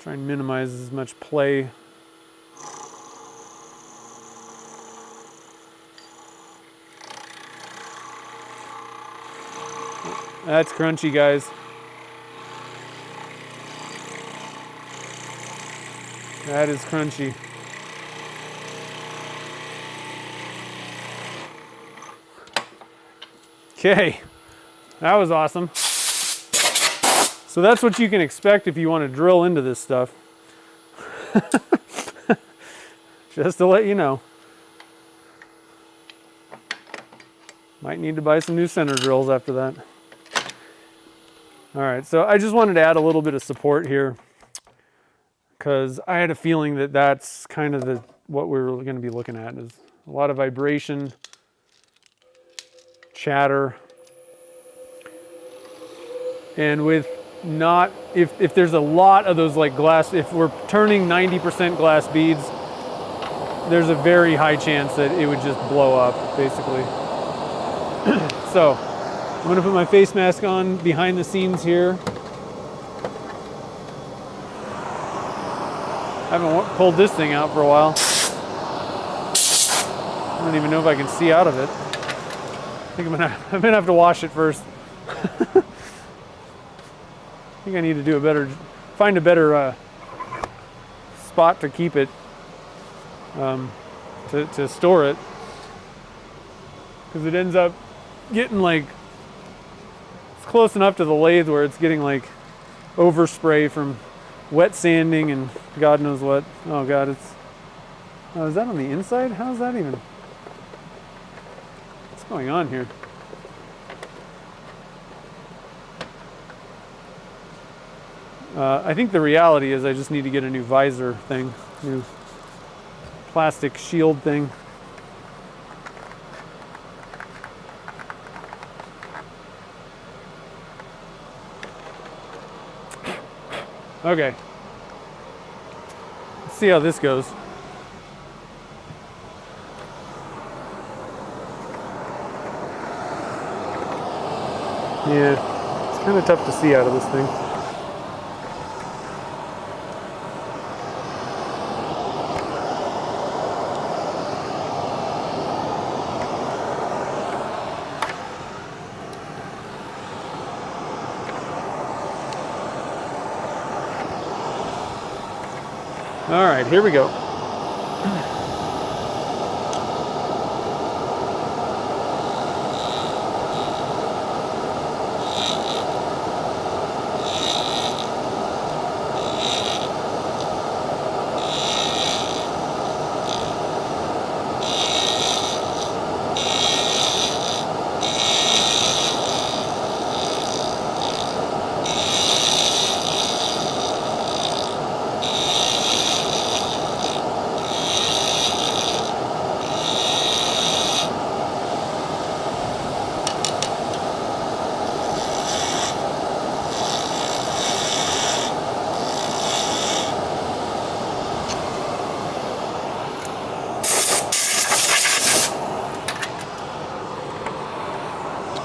Try and minimize as much play. That's crunchy, guys. That is crunchy. Okay, that was awesome. So that's what you can expect if you want to drill into this stuff. Just to let you know. Might need to buy some new center drills after that. All right, so I just wanted to add a little bit of support here because I had a feeling that that's kind of what we're going to be looking at is a lot of vibration, chatter, and with not, if there's a lot of those like glass, if we're turning 90% glass beads, there's a very high chance that it would just blow up, basically. So I'm going to put my face mask on behind the scenes here. I haven't pulled this thing out for a while. I don't even know if I can see out of it. think I'm gonna have to wash it first. I think I need to do find a better spot to keep it, to store it, because it ends up getting like, it's close enough to the lathe where it's getting like overspray from wet sanding and God knows what. Oh God, is that on the inside? How's that even? What's going on here? I think the reality is I just need to get a new visor thing, new plastic shield thing. Okay. Let's see how this goes. Yeah, it's kind of tough to see out of this thing. All right, here we go.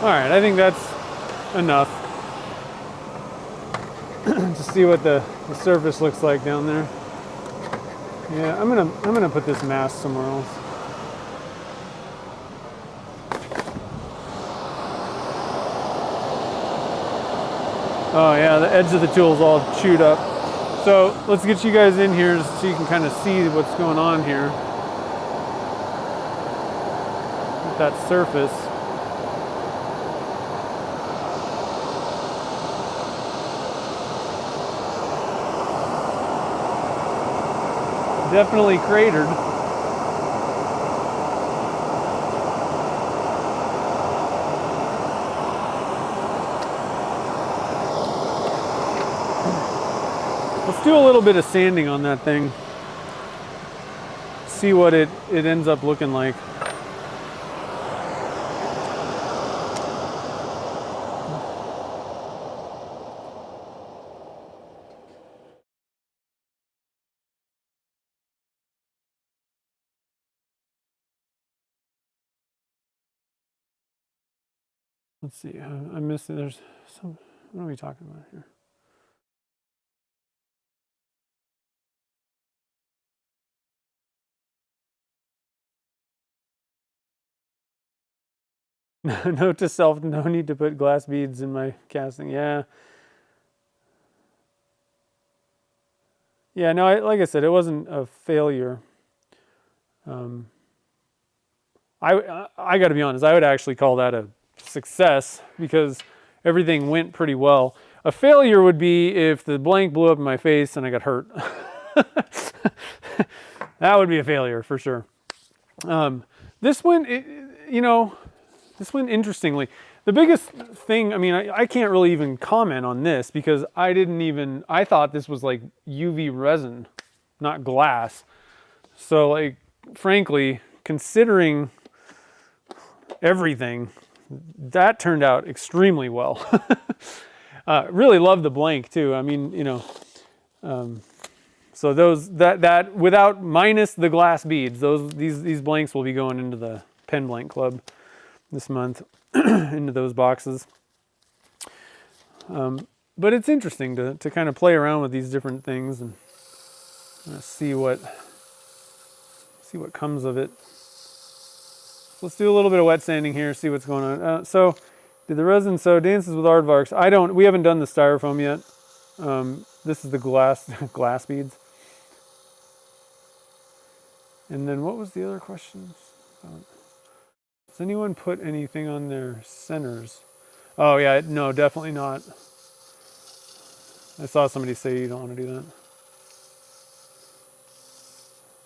All right, I think that's enough to see what the surface looks like down there. Yeah, I'm gonna put this mask somewhere else. Oh yeah, the edge of the tool is all chewed up. So let's get you guys in here so you can kind of see what's going on here with that surface. Definitely cratered. Let's do a little bit of sanding on that thing. See what it ends up looking like. Let's see, I'm missing, there's some, what are we talking about here? Note to self, no need to put glass beads in my casting. Yeah. Yeah, no, like I said, it wasn't a failure. I got to be honest, I would actually call that a success because everything went pretty well. A failure would be if the blank blew up in my face and I got hurt. That would be a failure for sure. This one, this went interestingly. The biggest thing, I mean, I can't really even comment on this because I thought this was like UV resin, not glass. So like, frankly, considering everything, that turned out extremely well. Really love the blank too. I mean, so that without minus the glass beads, these blanks will be going into the pen blank club this month, into those boxes. But it's interesting to kind of play around with these different things and see what comes of it. Let's do a little bit of wet sanding here, see what's going on. So, did the resin dances with aardvarks? We haven't done the styrofoam yet. This is the glass beads. And then what was the other question? Does anyone put anything on their centers? Oh yeah, no, definitely not. I saw somebody say you don't want to do that.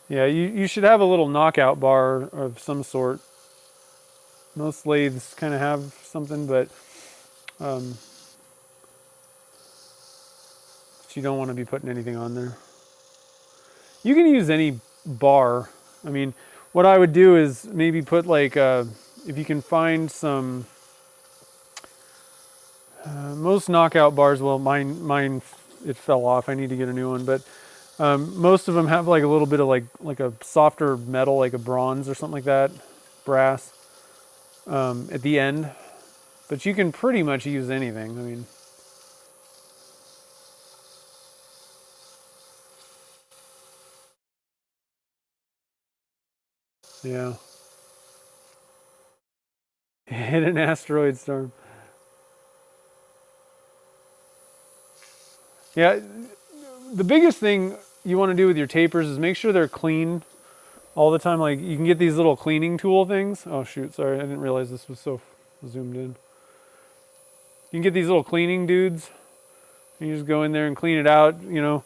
Yeah, you should have a little knockout bar of some sort. Most lathes kind of have something, but you don't want to be putting anything on there. You can use any bar. I mean, what I would do is maybe put like, if you can find some, most knockout bars, well, mine, it fell off. I need to get a new one, but most of them have like a little bit of like a softer metal, like a bronze or something like that, brass, at the end. But you can pretty much use anything. I mean, yeah. Hit an asteroid storm. Yeah, the biggest thing you want to do with your tapers is make sure they're clean all the time. Like you can get these little cleaning tool things. Oh shoot, sorry, I didn't realize this was so zoomed in. You can get these little cleaning dudes. You just go in there and clean it out. You know,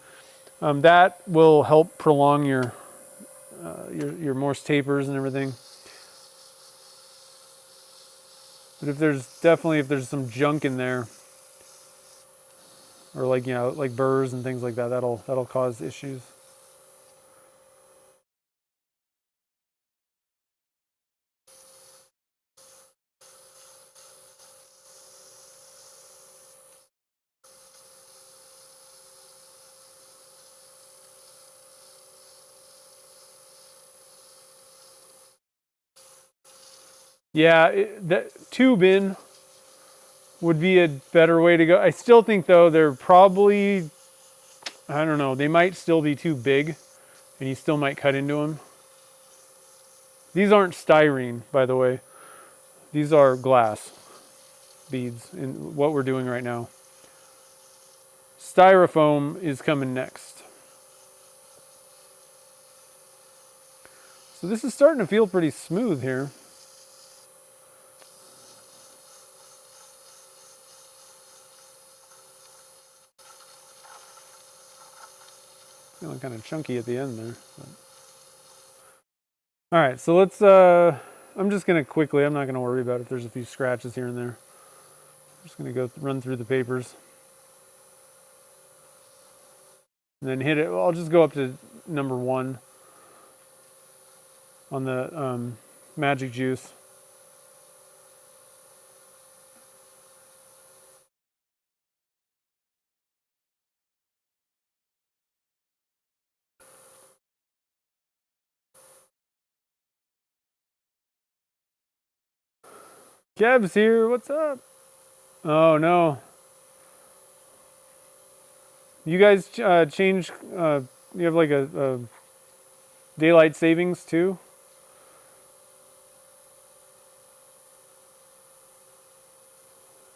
that will help prolong your Morse tapers and everything. But if there's some junk in there, or like, you know, like burrs and things like that, that'll cause issues. Yeah, that tube in would be a better way to go. I still think though they're probably, I don't know, they might still be too big and you still might cut into them. These aren't styrene, by the way. These are glass beads in what we're doing right now. Styrofoam is coming next. So this is starting to feel pretty smooth here. Feeling kind of chunky at the end there. But. All right, so let's, I'm just gonna quickly, I'm not gonna worry about if there's a few scratches here and there. I'm just gonna go run through the papers. And then hit it, I'll just go up to number 1 on the magic juice. Kev's here, what's up? Oh no. You guys change, you have like a daylight savings too?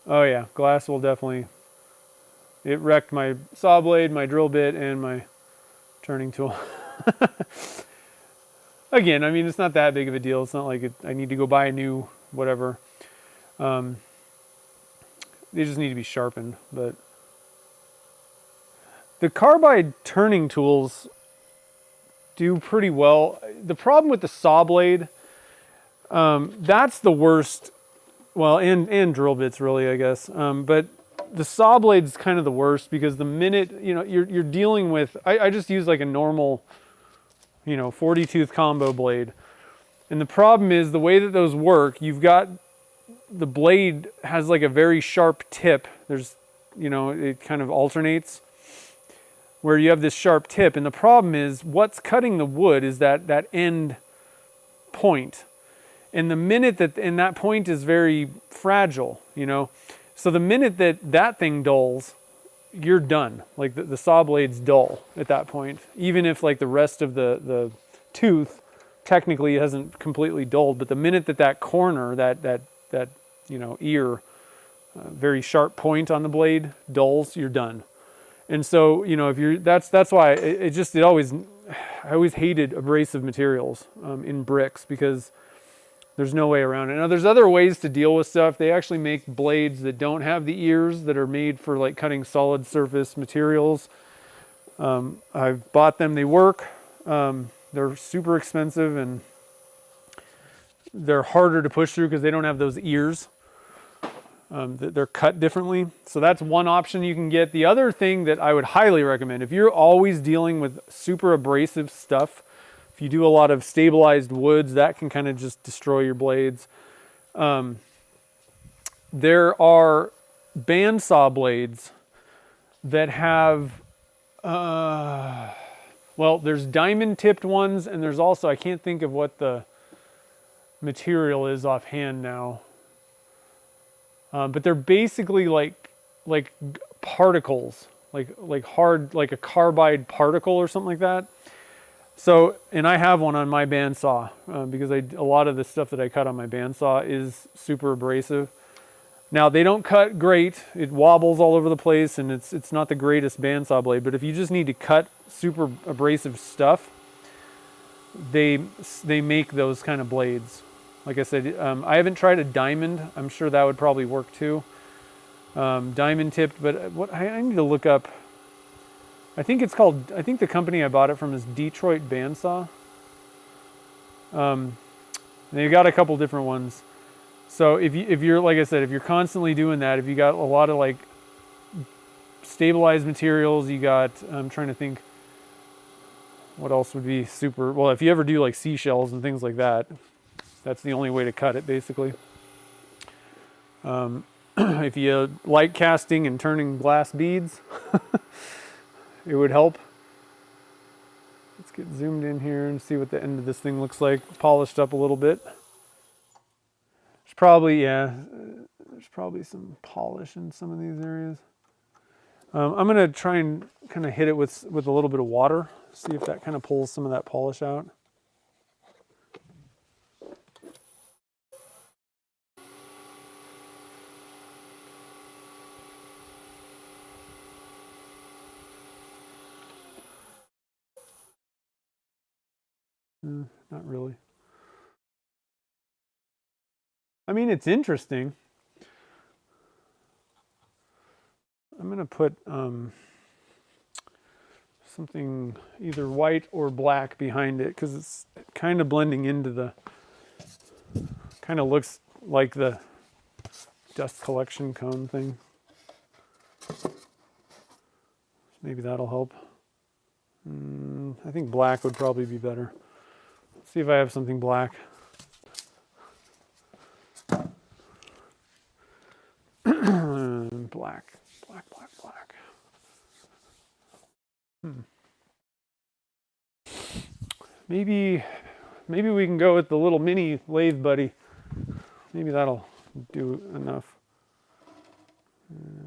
Oh yeah, glass will definitely, it wrecked my saw blade, my drill bit, and my turning tool. Again, I mean, it's not that big of a deal. It's not like I need to go buy a new whatever. They just need to be sharpened, but the carbide turning tools do pretty well. The problem with the saw blade, that's the worst. Well, and drill bits really, I guess. But the saw blade's kind of the worst because the minute, you know, you're dealing with, I just use like a normal, you know, 40 tooth combo blade. And the problem is the way that those work, you've got, the blade has like a very sharp tip. There's, you know, it kind of alternates where you have this sharp tip. And the problem is what's cutting the wood is that end point. And the minute that, and that point is very fragile, you know. So the minute that thing dulls, you're done. Like the saw blade's dull at that point. Even if like the rest of the tooth technically it hasn't completely dulled, but the minute that corner, that you know, ear, very sharp point on the blade dulls, you're done. And so, you know, if you're, that's why I always hated abrasive materials in bricks, because there's no way around it. Now, there's other ways to deal with stuff. They actually make blades that don't have the ears, that are made for like cutting solid surface materials. I've bought them, they work. They're super expensive and they're harder to push through because they don't have those ears. They're cut differently. So that's one option you can get. The other thing that I would highly recommend, if you're always dealing with super abrasive stuff, if you do a lot of stabilized woods, that can kind of just destroy your blades. There are bandsaw blades that have, well, there's diamond tipped ones, and there's also, I can't think of what the material is offhand now. But they're basically like particles, like hard, like a carbide particle or something like that. So, and I have one on my bandsaw because a lot of the stuff that I cut on my bandsaw is super abrasive. Now, they don't cut great. It wobbles all over the place, and it's not the greatest bandsaw blade. But if you just need to cut super abrasive stuff, they make those kind of blades. Like I said, I haven't tried a diamond. I'm sure that would probably work too. Diamond tipped, but what I need to look up. I think it's called, I think the company I bought it from is Detroit Bandsaw. They've got a couple different ones. So if you're, like I said, if you're constantly doing that, if you got a lot of like stabilized materials, you got, I'm trying to think what else would be super, well, if you ever do like seashells and things like that, that's the only way to cut it, basically. If you like casting and turning glass beads, it would help. Let's get zoomed in here and see what the end of this thing looks like. Polished up a little bit. There's probably, yeah, there's probably some polish in some of these areas. I'm going to try and kind of hit it with a little bit of water, see if that kind of pulls some of that polish out. Not really. I mean, it's interesting. I'm going to put something either white or black behind it because it's kind of blending into the, kind of looks like the dust collection cone thing. Maybe that'll help. I think black would probably be better. Let's see if I have something black. Black. Maybe we can go with the little mini lathe buddy. Maybe that'll do enough.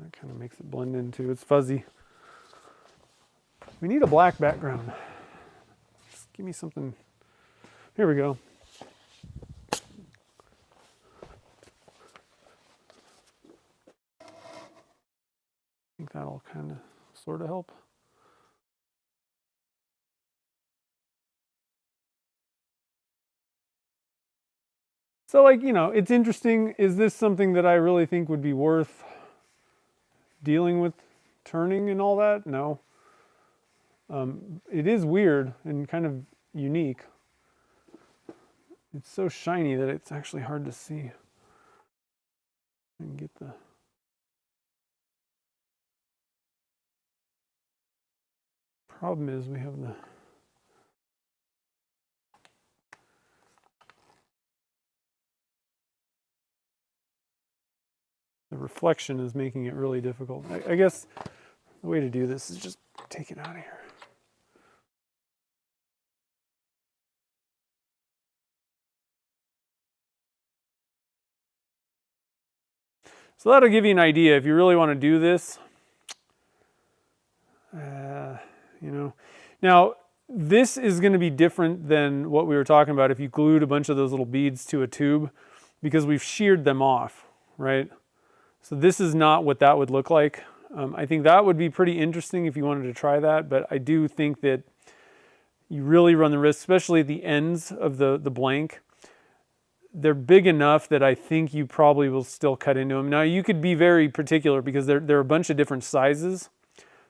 It kind of makes it blend in too. It's fuzzy. We need a black background. Just give me something. Here we go. I think that'll kind of sort of help. So, like, you know, it's interesting. Is this something that I really think would be worth dealing with turning and all that? No. It is weird and kind of unique. It's so shiny that it's actually hard to see. And get the... Problem is we have the reflection is making it really difficult. I guess the way to do this is just take it out of here. So that'll give you an idea if you really want to do this. You know, now this is going to be different than what we were talking about if you glued a bunch of those little beads to a tube, because we've sheared them off, right? So this is not what that would look like. I think that would be pretty interesting if you wanted to try that, but I do think that you really run the risk, especially at the ends of the blank. They're big enough that I think you probably will still cut into them. Now you could be very particular because there are a bunch of different sizes.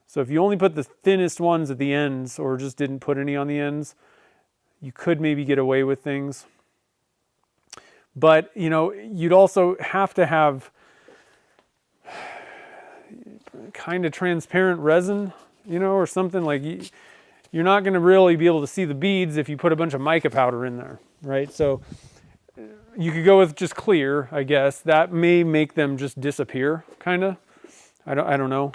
So if you only put the thinnest ones at the ends or just didn't put any on the ends, you could maybe get away with things. But, you know, you'd also have to have kind of transparent resin, you know, or something like you're not going to really be able to see the beads if you put a bunch of mica powder in there, right? So you could go with just clear, I guess. That may make them just disappear, kind of. I don't know.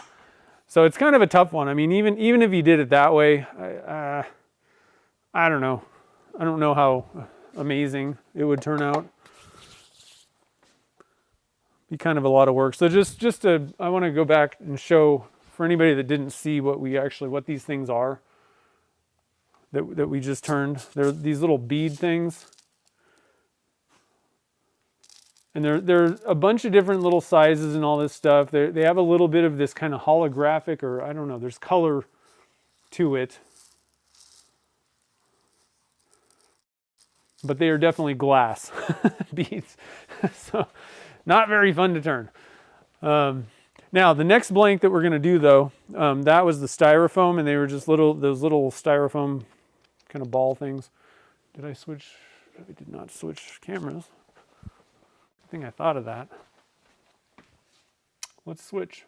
So it's kind of a tough one. I mean, even if you did it that way, I don't know. I don't know how amazing it would turn out. Be kind of a lot of work. So I want to go back and show for anybody that didn't see what these things are that we just turned. They're these little bead things. And they're a bunch of different little sizes and all this stuff. They have a little bit of this kind of holographic, or I don't know, there's color to it. But they are definitely glass beads. So not very fun to turn. Now the next blank that we're going to do though, that was the styrofoam, and they were just those little styrofoam kind of ball things. Did I switch? I did not switch cameras. I think I thought of that. Let's switch.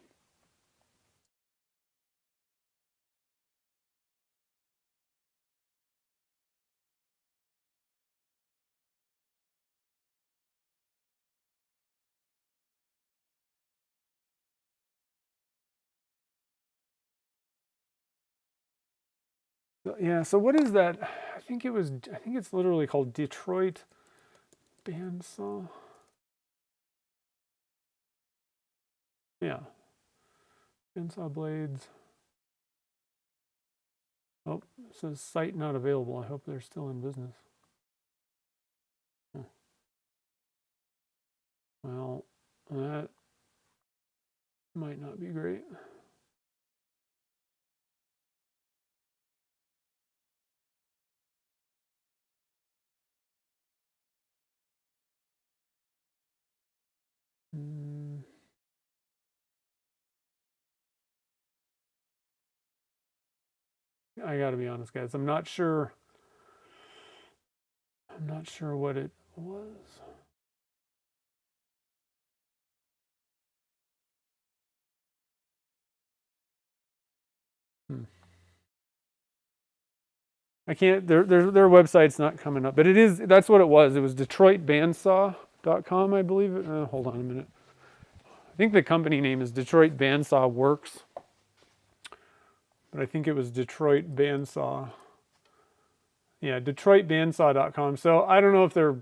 Yeah, so what is that? I think it's literally called Detroit bandsaw. Yeah. Bandsaw blades. Oh, it says site not available. I hope they're still in business. Huh. Well, that might not be great. I gotta be honest, guys. I'm not sure what it was. I can't, their website's not coming up, but that's what it was. It was DetroitBandsaw.com, I believe it. Hold on a minute. I think the company name is Detroit Bandsaw Works, but I think it was Detroit Bandsaw. Yeah, DetroitBandsaw.com. So I don't know if they're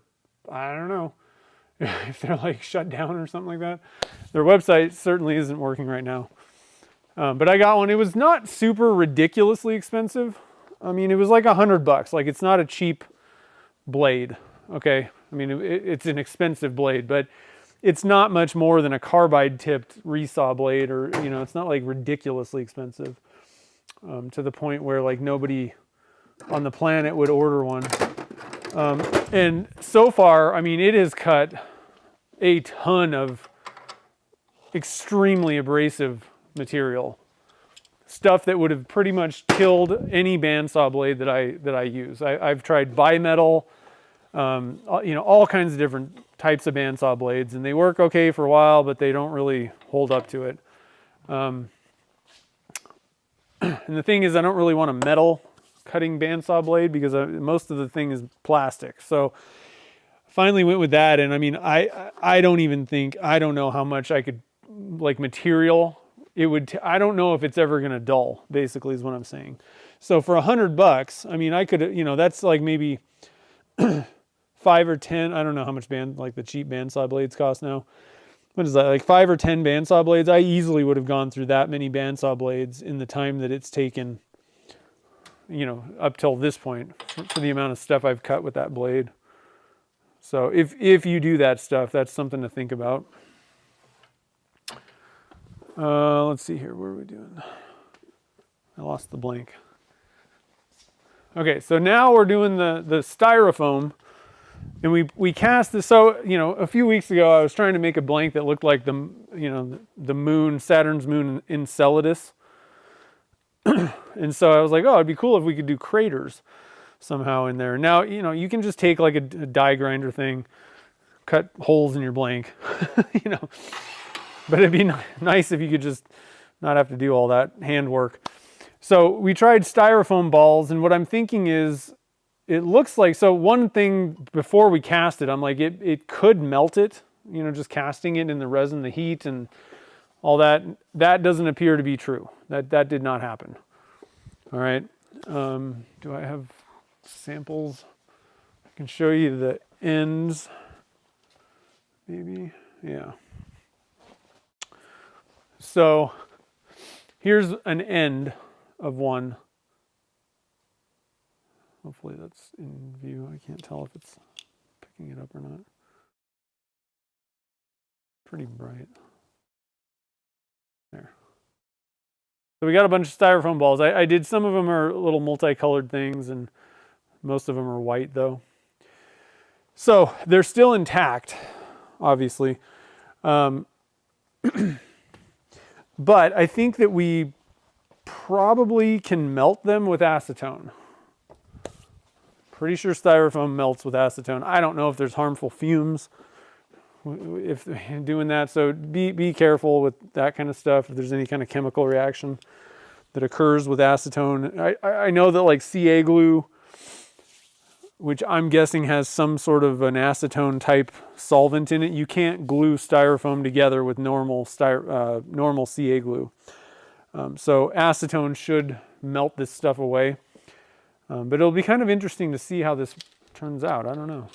like shut down or something like that. Their website certainly isn't working right now. But I got one. It was not super ridiculously expensive. I mean, it was like $100. Like, it's not a cheap blade. Okay, I mean, it's an expensive blade, but it's not much more than a carbide tipped resaw blade, or, you know, it's not like ridiculously expensive to the point where like nobody on the planet would order one. And so far, I mean, it has cut a ton of extremely abrasive material, stuff that would have pretty much killed any bandsaw blade that I use. I've tried bimetal, you know, all kinds of different types of bandsaw blades, and they work okay for a while, but they don't really hold up to it. And the thing is, I don't really want a metal cutting bandsaw blade because most of the thing is plastic. So finally went with that, and I mean, I don't know how much I could, like, material it would. I don't know if it's ever going to dull. Basically, is what I'm saying. So for $100, I mean, I could, you know, that's like maybe 5 or 10. I don't know how much like the cheap bandsaw blades cost now. What is that, like 5 or 10 bandsaw blades? I easily would have gone through that many bandsaw blades in the time that it's taken you know, up till this point for the amount of stuff I've cut with that blade. So if you do that stuff, that's something to think about. Let's see here, what are we doing? I lost the blank. Okay, so now we're doing the styrofoam, and we cast this. So, you know, a few weeks ago I was trying to make a blank that looked like the, you know, the moon, Saturn's moon in Enceladus. And so I was like, oh, it'd be cool if we could do craters somehow in there. Now, you know, you can just take like a die grinder thing, cut holes in your blank, you know, but it'd be nice if you could just not have to do all that handwork. So we tried styrofoam balls, and what I'm thinking is, it looks like, so one thing before we cast it, I'm like, it could melt it, you know, just casting it in the resin, the heat and all that. That doesn't appear to be true. That did not happen. All right. Do I have samples? I can show you the ends, maybe. Yeah. So here's an end of one. Hopefully that's in view. I can't tell if it's picking it up or not. Pretty bright. There. So we got a bunch of styrofoam balls. I did, some of them are little multicolored things, and most of them are white though. So they're still intact, obviously. But I think that we probably can melt them with acetone. Pretty sure styrofoam melts with acetone. I don't know if there's harmful fumes if doing that, so be careful with that kind of stuff. If there's any kind of chemical reaction that occurs with acetone, I know that like CA glue, which I'm guessing has some sort of an acetone type solvent in it, you can't glue styrofoam together with normal CA glue. So acetone should melt this stuff away. But it'll be kind of interesting to see how this turns out. I don't know.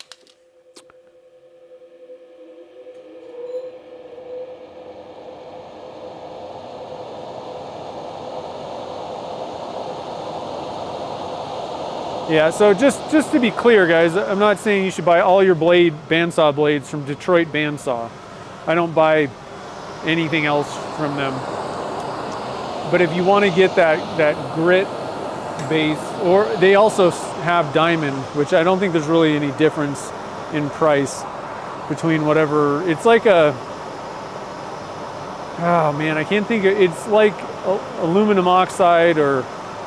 Yeah, so just to be clear, guys, I'm not saying you should buy all your bandsaw blades from Detroit Bandsaw. I don't buy anything else from them. But if you want to get that grit base, or they also have diamond, which I don't think there's really any difference in price between whatever. It's like a, oh man, I can't think of, it's like aluminum oxide, or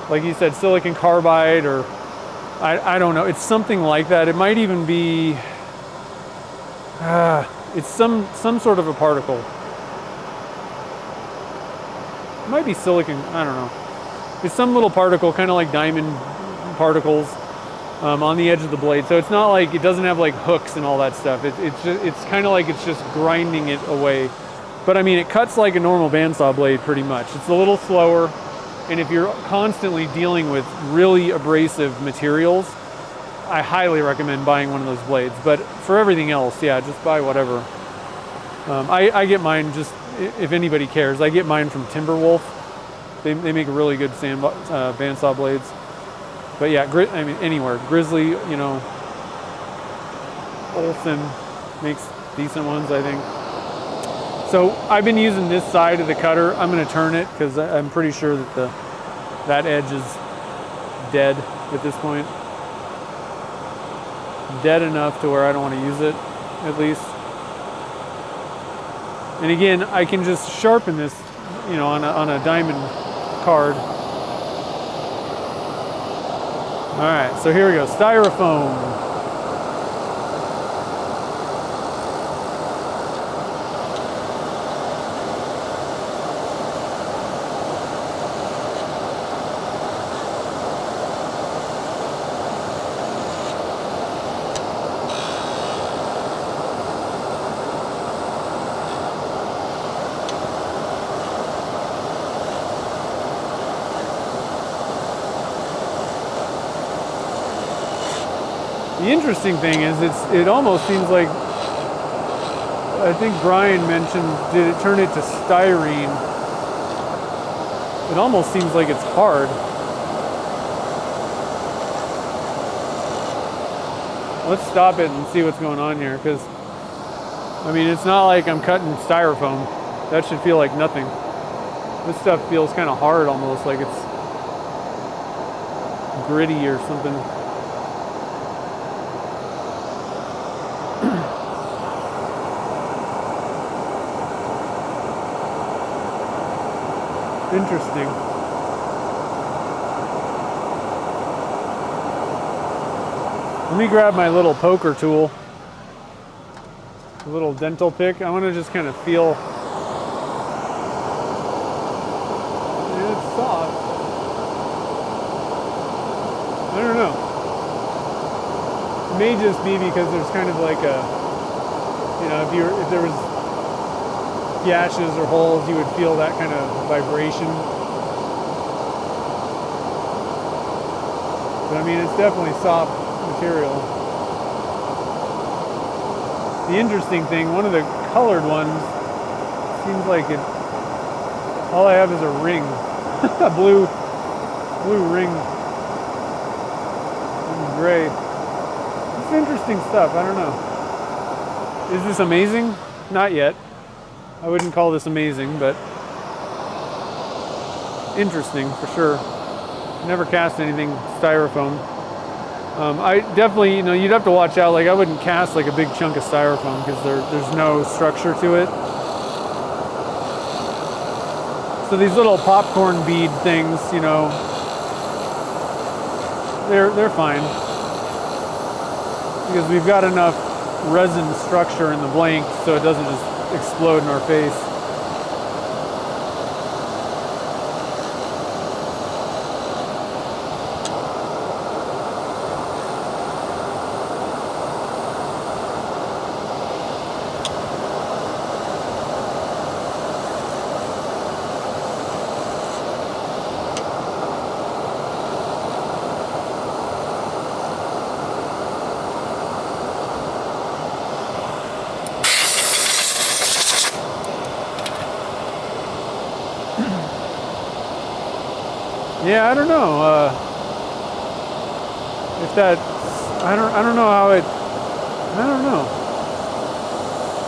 like you said, silicon carbide, or I don't know. It's something like that. It might even be, it's some sort of a particle. It might be silicon, I don't know. It's some little particle, kind of like diamond particles on the edge of the blade. So it's not like, it doesn't have like hooks and all that stuff. It's kind of like it's just grinding it away. But I mean, it cuts like a normal bandsaw blade pretty much. It's a little slower. And if you're constantly dealing with really abrasive materials, I highly recommend buying one of those blades. But for everything else, yeah, just buy whatever. I get mine, just if anybody cares, I get mine from Timberwolf. They make really good bandsaw blades. But yeah, I mean, anywhere. Grizzly, you know, Olson makes decent ones, I think. So I've been using this side of the cutter. I'm going to turn it because I'm pretty sure that that edge is dead at this point. Dead enough to where I don't want to use it, at least. And again, I can just sharpen this, you know, on a diamond card. All right, so here we go. Styrofoam. The interesting thing is it almost seems like, I think Brian mentioned, did it turn it to styrene? It almost seems like it's hard. let's stop it and see what's going on here, because I mean, it's not like I'm cutting styrofoam. That should feel like nothing. This stuff feels kind of hard, almost like it's gritty or something. Interesting. Let me grab my little poker tool, a little dental pick. I want to just kind of feel. It's soft. I don't know. It may just be because there's kind of like a, you know, if there was gashes or holes, you would feel that kind of vibration. But I mean, it's definitely soft material. The interesting thing, one of the colored ones seems like it, all I have is a ring, a blue ring and gray. It's interesting stuff. I don't know. Is this amazing? Not yet. I wouldn't call this amazing, but interesting for sure. Never cast anything styrofoam. I definitely, you know, you'd have to watch out. Like, I wouldn't cast like a big chunk of styrofoam because there's no structure to it. So these little popcorn bead things, you know, they're fine because we've got enough resin structure in the blank so it doesn't just explode in our face. Yeah, I don't know if that. I don't know how it. I don't know.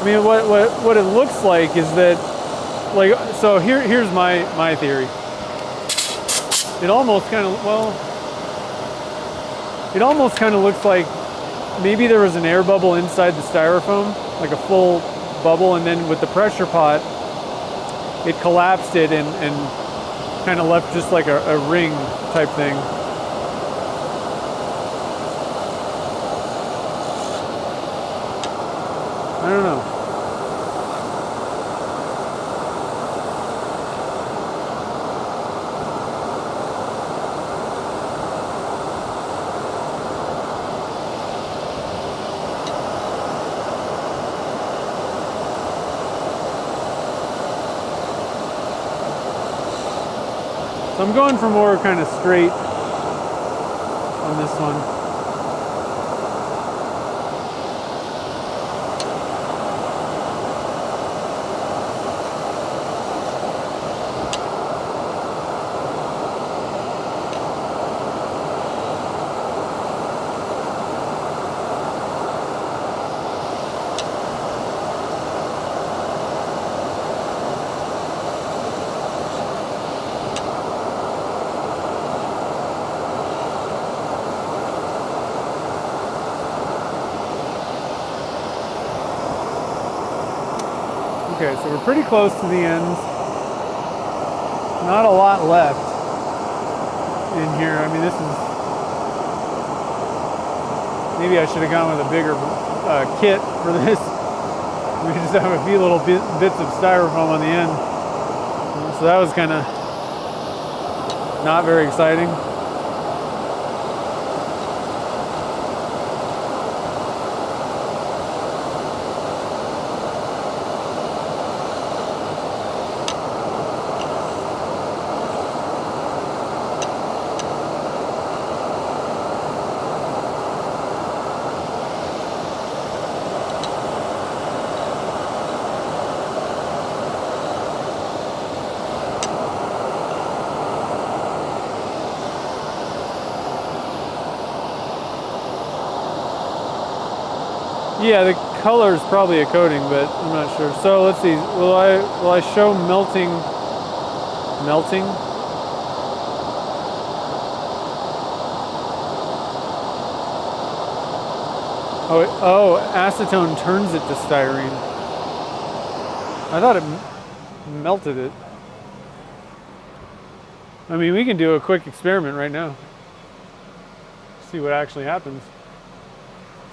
I mean, what it looks like is that, like, so here's my theory. It almost kind of it almost kind of looks like maybe there was an air bubble inside the styrofoam, like a full bubble, and then with the pressure pot, it collapsed it and kind of left just like a ring type thing. I don't know. So I'm going for more kind of straight on this one. Okay, so we're pretty close to the ends. Not a lot left in here. I mean, this is, maybe I should have gone with a bigger kit for this. We just have a few little bits of styrofoam on the end. So that was kind of not very exciting. Yeah, the color is probably a coating, but I'm not sure. So let's see. Will I show melting? Melting. Oh, acetone turns it to styrene. I thought it melted it. I mean, we can do a quick experiment right now. See what actually happens.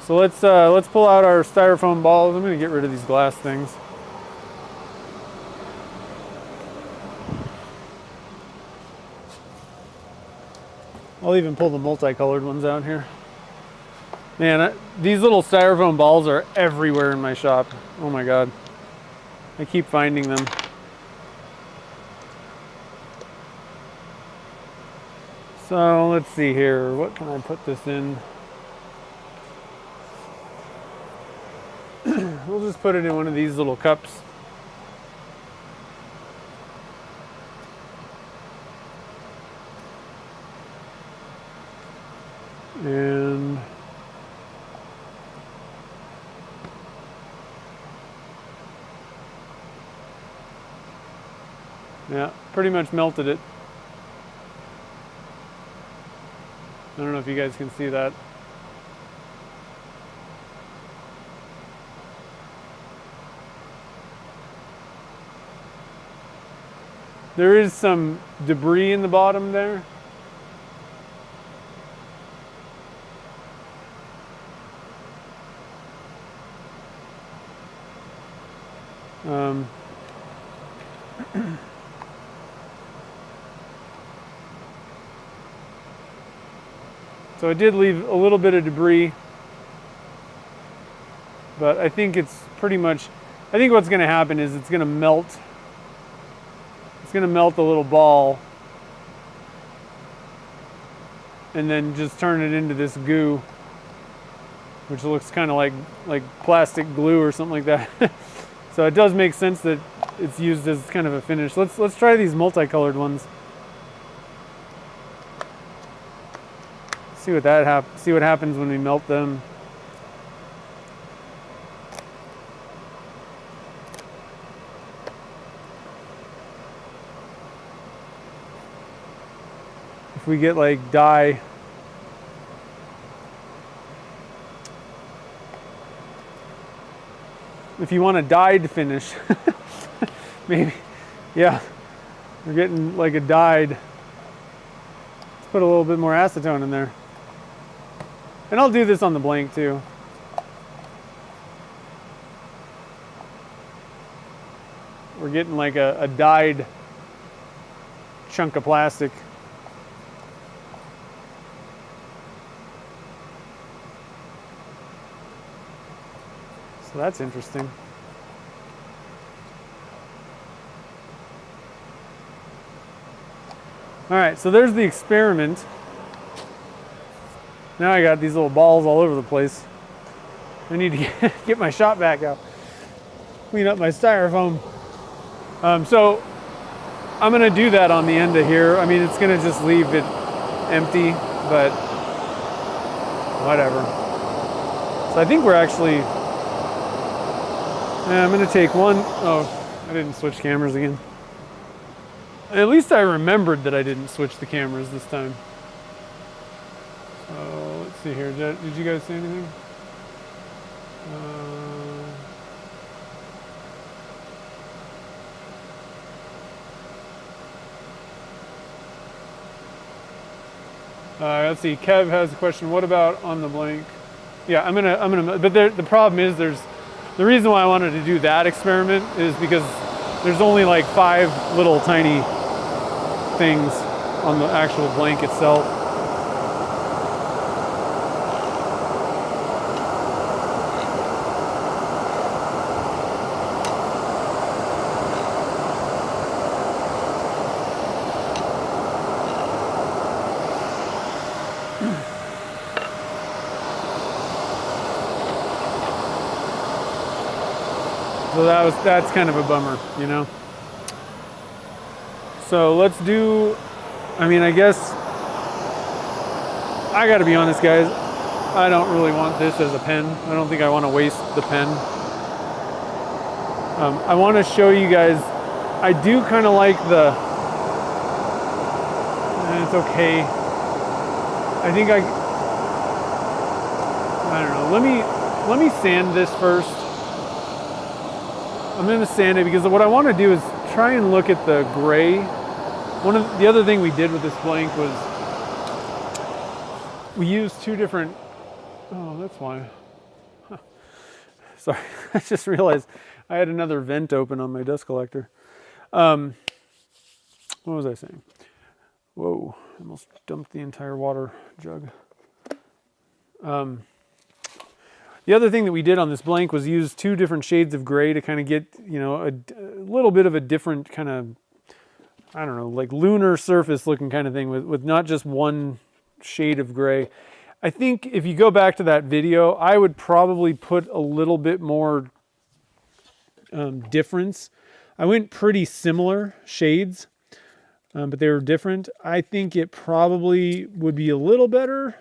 So let's pull out our styrofoam balls. I'm going to get rid of these glass things. I'll even pull the multicolored ones out here. Man, these little styrofoam balls are everywhere in my shop. Oh my God. I keep finding them. So let's see here. What can I put this in? We'll just put it in one of these little cups. And yeah, pretty much melted it. I don't know if you guys can see that. There is some debris in the bottom there. So it did leave a little bit of debris, but I think it's pretty much, I think what's going to happen is it's going to melt. It's going to melt the little ball and then just turn it into this goo, which looks kind of like plastic glue or something like that. So it does make sense that it's used as kind of a finish. Let's try these multicolored ones. See what happens when we melt them. If we get like dye. If you want a dyed finish, maybe, yeah, we're getting like a dyed. Let's put a little bit more acetone in there. And I'll do this on the blank too. We're getting like a dyed chunk of plastic. So that's interesting. All right, so there's the experiment. Now I got these little balls all over the place. I need to get my shop vac out, clean up my styrofoam. So I'm gonna do that on the end of here. I mean, it's gonna just leave it empty, but whatever. So I think we're actually, I'm gonna take one. Oh, I didn't switch cameras again. At least I remembered that I didn't switch the cameras this time. So let's see here. Did you guys see anything? Let's see. Kev has a question. What about on the blank? Yeah, I'm gonna. But the problem is, the reason why I wanted to do that experiment is because there's only like 5 little tiny things on the actual blank itself. So that's kind of a bummer, you know. So let's do, I mean, I guess I gotta be honest, guys. I don't really want this as a pen. I don't think I want to waste the pen. I want to show you guys, I do kind of like the, it's okay. I think I don't know, let me sand this first. I'm going to sand it because what I want to do is try and look at the gray. The other thing we did with this blank was we used two different, oh, that's why. Huh. Sorry, I just realized I had another vent open on my dust collector. What was I saying? Whoa, I almost dumped the entire water jug. The other thing that we did on this blank was use two different shades of gray to kind of get, you know, a little bit of a different kind of, I don't know, like lunar surface looking kind of thing with not just one shade of gray. I think if you go back to that video, I would probably put a little bit more difference. I went pretty similar shades, but they were different. I think it probably would be a little better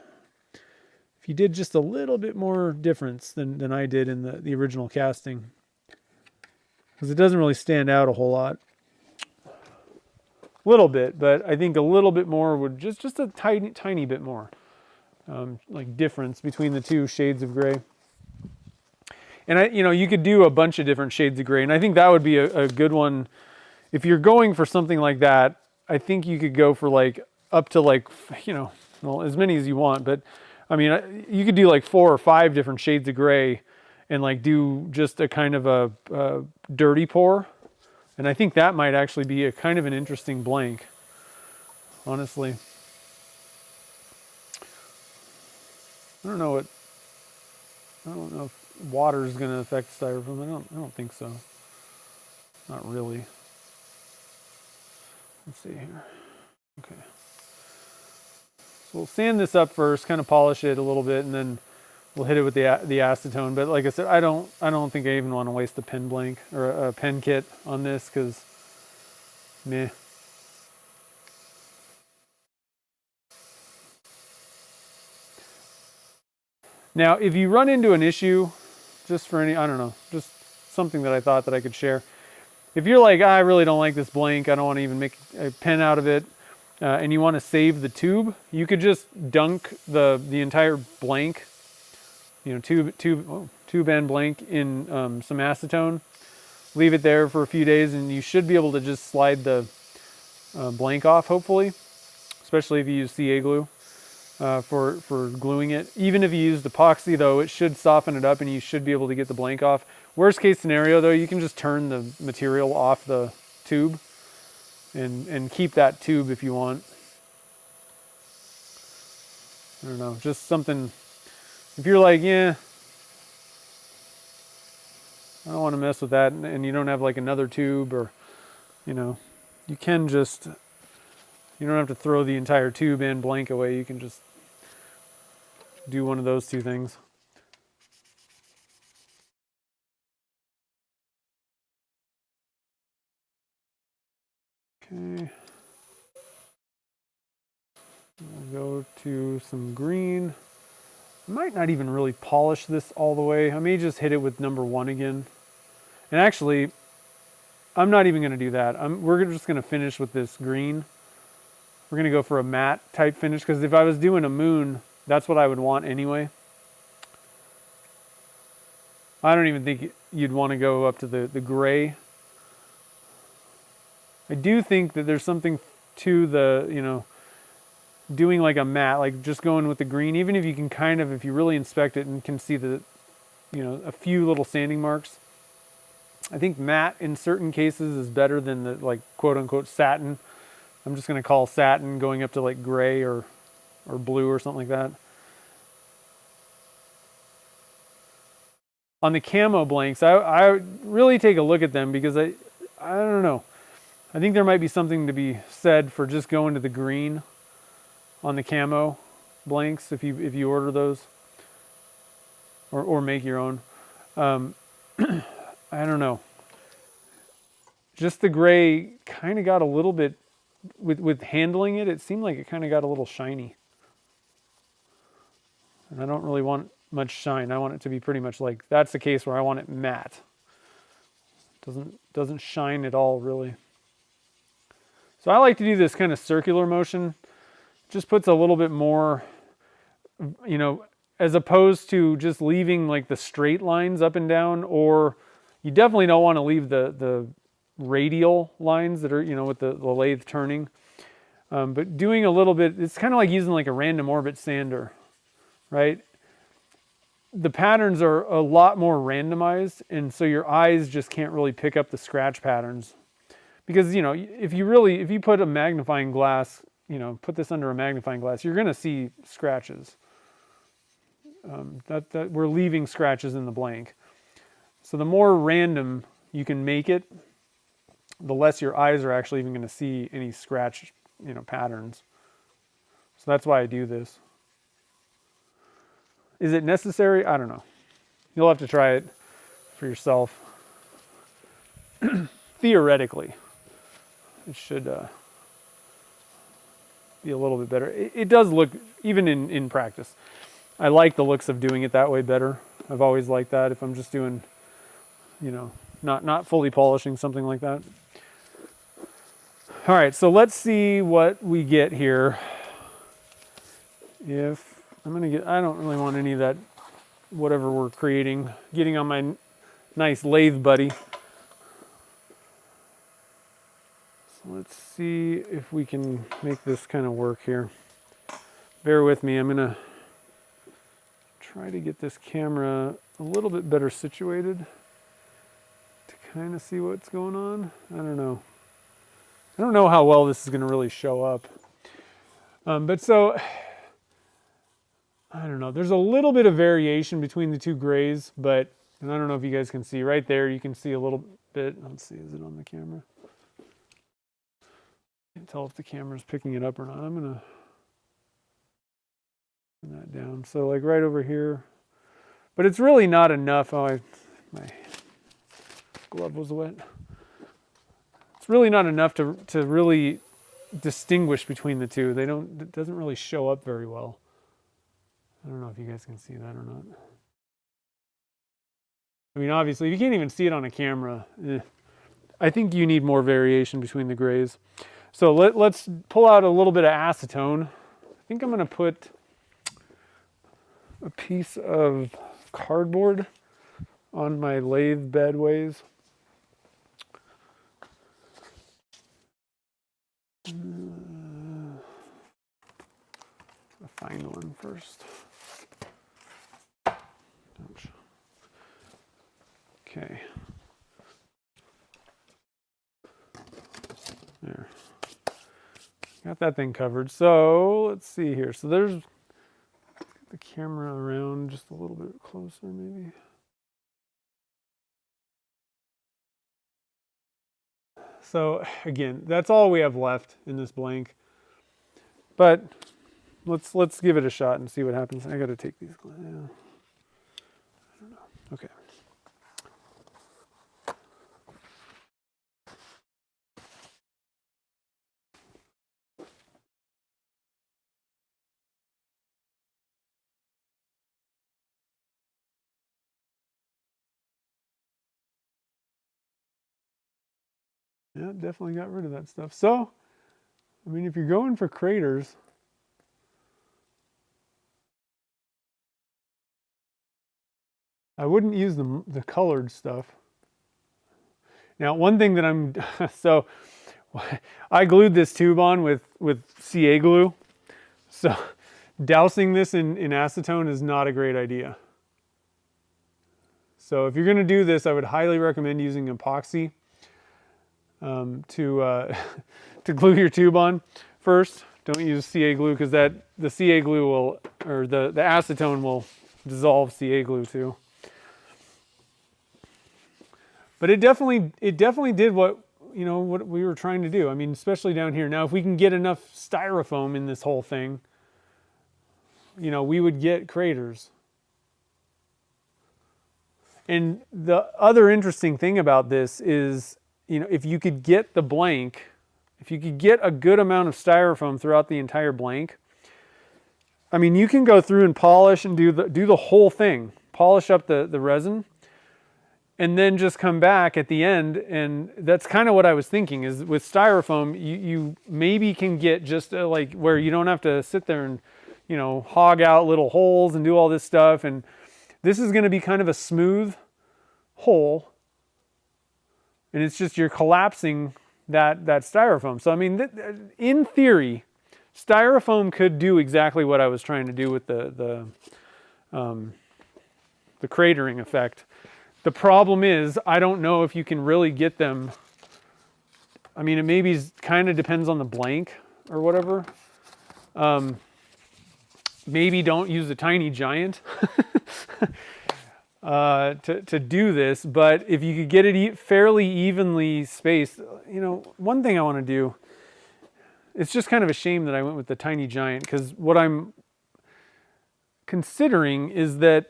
if you did just a little bit more difference than I did in the original casting, because it doesn't really stand out a whole lot. A little bit, but I think a little bit more would just a tiny bit more like difference between the two shades of gray. And you could do a bunch of different shades of gray, and I think that would be a good one if you're going for something like that. I think you could go for like up to like, well, as many as you want, but I mean, you could do like 4 or 5 different shades of gray and like do just a kind of a dirty pour. And I think that might actually be a kind of an interesting blank, honestly. I don't know if water is going to affect styrofoam. I don't think so. Not really. Let's see here. Okay. So we'll sand this up first, kind of polish it a little bit, and then we'll hit it with the acetone. But like I said, I don't think I even want to waste a pen blank or a pen kit on this, because meh. Now, if you run into an issue, just for any, I don't know, just something that I thought that I could share. If you're like, I really don't like this blank, I don't want to even make a pen out of it, and you want to save the tube, you could just dunk the entire blank, tube and blank in some acetone, leave it there for a few days, and you should be able to just slide the blank off, hopefully, especially if you use CA glue for gluing it. Even if you used epoxy, though, it should soften it up and you should be able to get the blank off. Worst case scenario, though, you can just turn the material off the tube and keep that tube if you want. I don't know, just something. If you're like, yeah, I don't want to mess with that, and you don't have like another tube, or you can just, you don't have to throw the entire tube and blank away. You can just do one of those two things. Okay. We'll go to some green. I might not even really polish this all the way. I may just hit it with number 1 again. And actually, I'm not even going to do that. We're just going to finish with this green. We're going to go for a matte type finish, because if I was doing a moon, that's what I would want anyway. I don't even think you'd want to go up to the gray. I do think that there's something to the, doing like a matte, like just going with the green, even if you can kind of, if you really inspect it and can see the, a few little sanding marks. I think matte in certain cases is better than the like quote unquote satin. I'm just going to call satin going up to like gray or blue or something like that. On the camo blanks, I really take a look at them, because I don't know. I think there might be something to be said for just going to the green on the camo blanks if you order those or make your own. I don't know. Just the gray kind of got a little bit, with handling it, it seemed like it kind of got a little shiny. And I don't really want much shine. I want it to be pretty much like, that's the case where I want it matte. Doesn't shine at all, really. So I like to do this kind of circular motion. Just puts a little bit more, you know, as opposed to just leaving like the straight lines up and down, or you definitely don't want to leave the radial lines that are, you know, with the lathe turning. But doing a little bit, it's kind of like using like a random orbit sander, right? The patterns are a lot more randomized, and so your eyes just can't really pick up the scratch patterns. Because, you know, if you put a magnifying glass, you know, put this under a magnifying glass, you're going to see scratches. That we're leaving scratches in the blank. So the more random you can make it, the less your eyes are actually even going to see any scratch, you know, patterns. So that's why I do this. Is it necessary? I don't know. You'll have to try it for yourself. Theoretically, it should be a little bit better. It does look, even in practice, I like the looks of doing it that way better. I've always liked that if I'm just doing, you know, not fully polishing, something like that. All right, so let's see what we get here. If I don't really want any of that, whatever we're creating, getting on my nice lathe buddy. So let's see if we can make this kind of work here. Bear with me, I'm gonna try to get this camera a little bit better situated to kind of see what's going on. I don't know how well this is gonna really show up. But so, I don't know. There's a little bit of variation between the two grays, and I don't know if you guys can see right there. You can see a little bit. Let's see, is it on the camera? Can't tell if the camera's picking it up or not. I'm gonna turn that down. So like right over here, but it's really not enough. Oh, my glove was wet. It's really not enough to really distinguish between the two. It doesn't really show up very well. I don't know if you guys can see that or not. I mean, obviously, you can't even see it on a camera. I think you need more variation between the grays. So let's pull out a little bit of acetone. I think I'm going to put a piece of cardboard on my lathe bedways. I'll find one first. Ouch. Okay. There. Got that thing covered. So let's see here. So there's the camera around just a little bit closer maybe. So again, that's all we have left in this blank. But let's give it a shot and see what happens. I got to take these. Yeah. I don't know. Okay. Yeah, definitely got rid of that stuff. So, I mean, if you're going for craters, I wouldn't use the colored stuff. Now, one thing that so I glued this tube on with CA glue. So dousing this in acetone is not a great idea. So if you're going to do this, I would highly recommend using epoxy to glue your tube on first. Don't use CA glue because the CA glue will, or the acetone will dissolve CA glue too. But it definitely did what we were trying to do. I mean, especially down here. Now, if we can get enough styrofoam in this whole thing, we would get craters. And the other interesting thing about this is, if you could get the blank, if you could get a good amount of styrofoam throughout the entire blank, I mean, you can go through and polish and do the whole thing. Polish up the resin and then just come back at the end. And that's kind of what I was thinking is with Styrofoam, you maybe can get just like where you don't have to sit there and, you know, hog out little holes and do all this stuff. And this is going to be kind of a smooth hole. And it's just you're collapsing that Styrofoam. So, I mean, in theory, Styrofoam could do exactly what I was trying to do with the cratering effect. The problem is, I don't know if you can really get them. I mean, it maybe kind of depends on the blank or whatever. Maybe don't use a tiny giant to do this, but if you could get it fairly evenly spaced, you know, one thing I want to do, it's just kind of a shame that I went with the tiny giant, because what I'm considering is that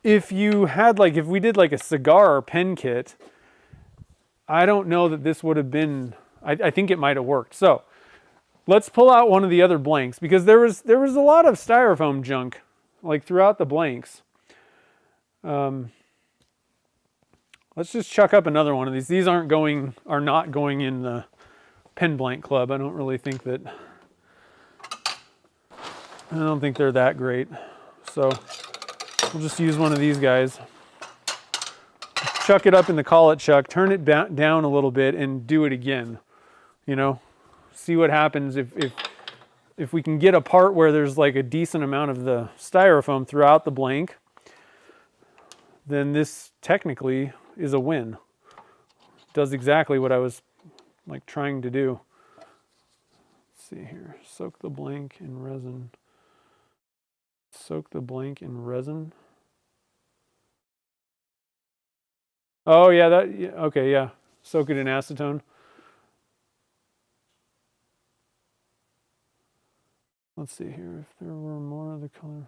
if you had like, if we did like a cigar or pen kit, I don't know that this would have been, I think it might have worked. So let's pull out one of the other blanks, because there was a lot of Styrofoam junk like throughout the blanks. Let's just chuck up another one of these. These are not going in the pen blank club. I don't think they're that great. So we'll just use one of these guys. Chuck it up in the collet chuck, turn it down a little bit and do it again. You know, see what happens if we can get a part where there's like a decent amount of the Styrofoam throughout the blank, then this technically is a win. Does exactly what I was like trying to do. Let's see here. Soak the blank in resin. Soak the blank in resin. Oh yeah, okay, yeah. Soak it in acetone. Let's see here if there were more of the color.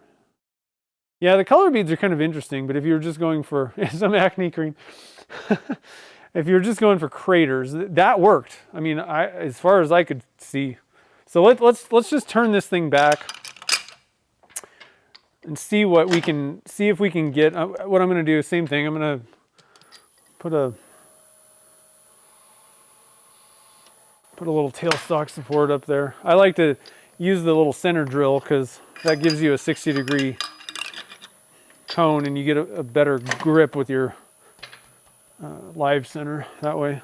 Yeah, the color beads are kind of interesting, but if you were just going for some acne cream, if you were just going for craters, that worked. I mean, as far as I could see. So let's just turn this thing back and see what we can see if we can get. What I'm going to do is same thing. I'm going to put a little tailstock support up there. I like to use the little center drill because that gives you a 60-degree cone and you get a better grip with your live center that way.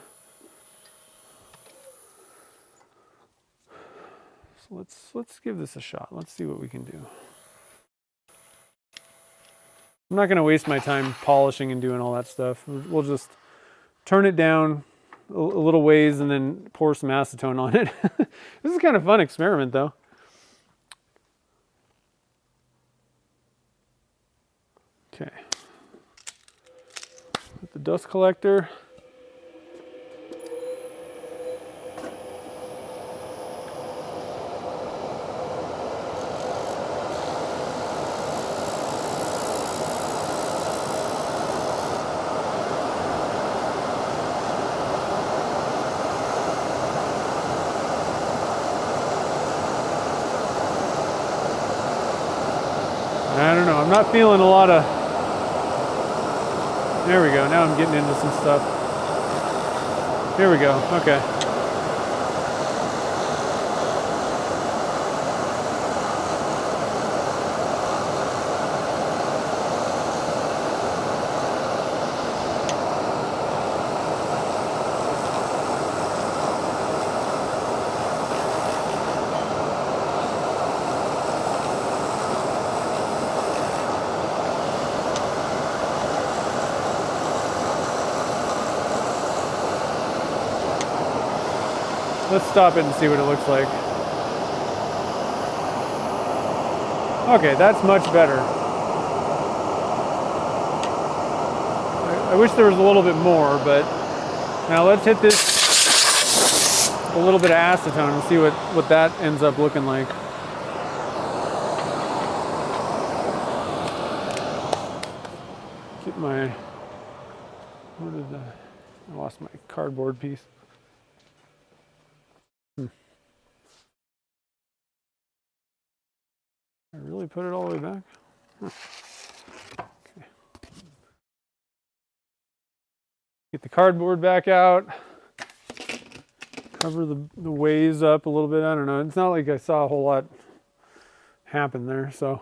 So let's give this a shot. Let's see what we can do. I'm not going to waste my time polishing and doing all that stuff. We'll just turn it down a little ways and then pour some acetone on it. This is kind of a fun experiment though. Okay. With the dust collector. I don't know, I'm not feeling a lot of. There we go, now I'm getting into some stuff. Here we go, okay. Let's stop it and see what it looks like. Okay, that's much better. I wish there was a little bit more, but now let's hit this a little bit of acetone and see what that ends up looking like. Get my, I lost my cardboard piece. I really put it all the way back? Huh. Okay. Get the cardboard back out. Cover the ways up a little bit. I don't know. It's not like I saw a whole lot happen there. So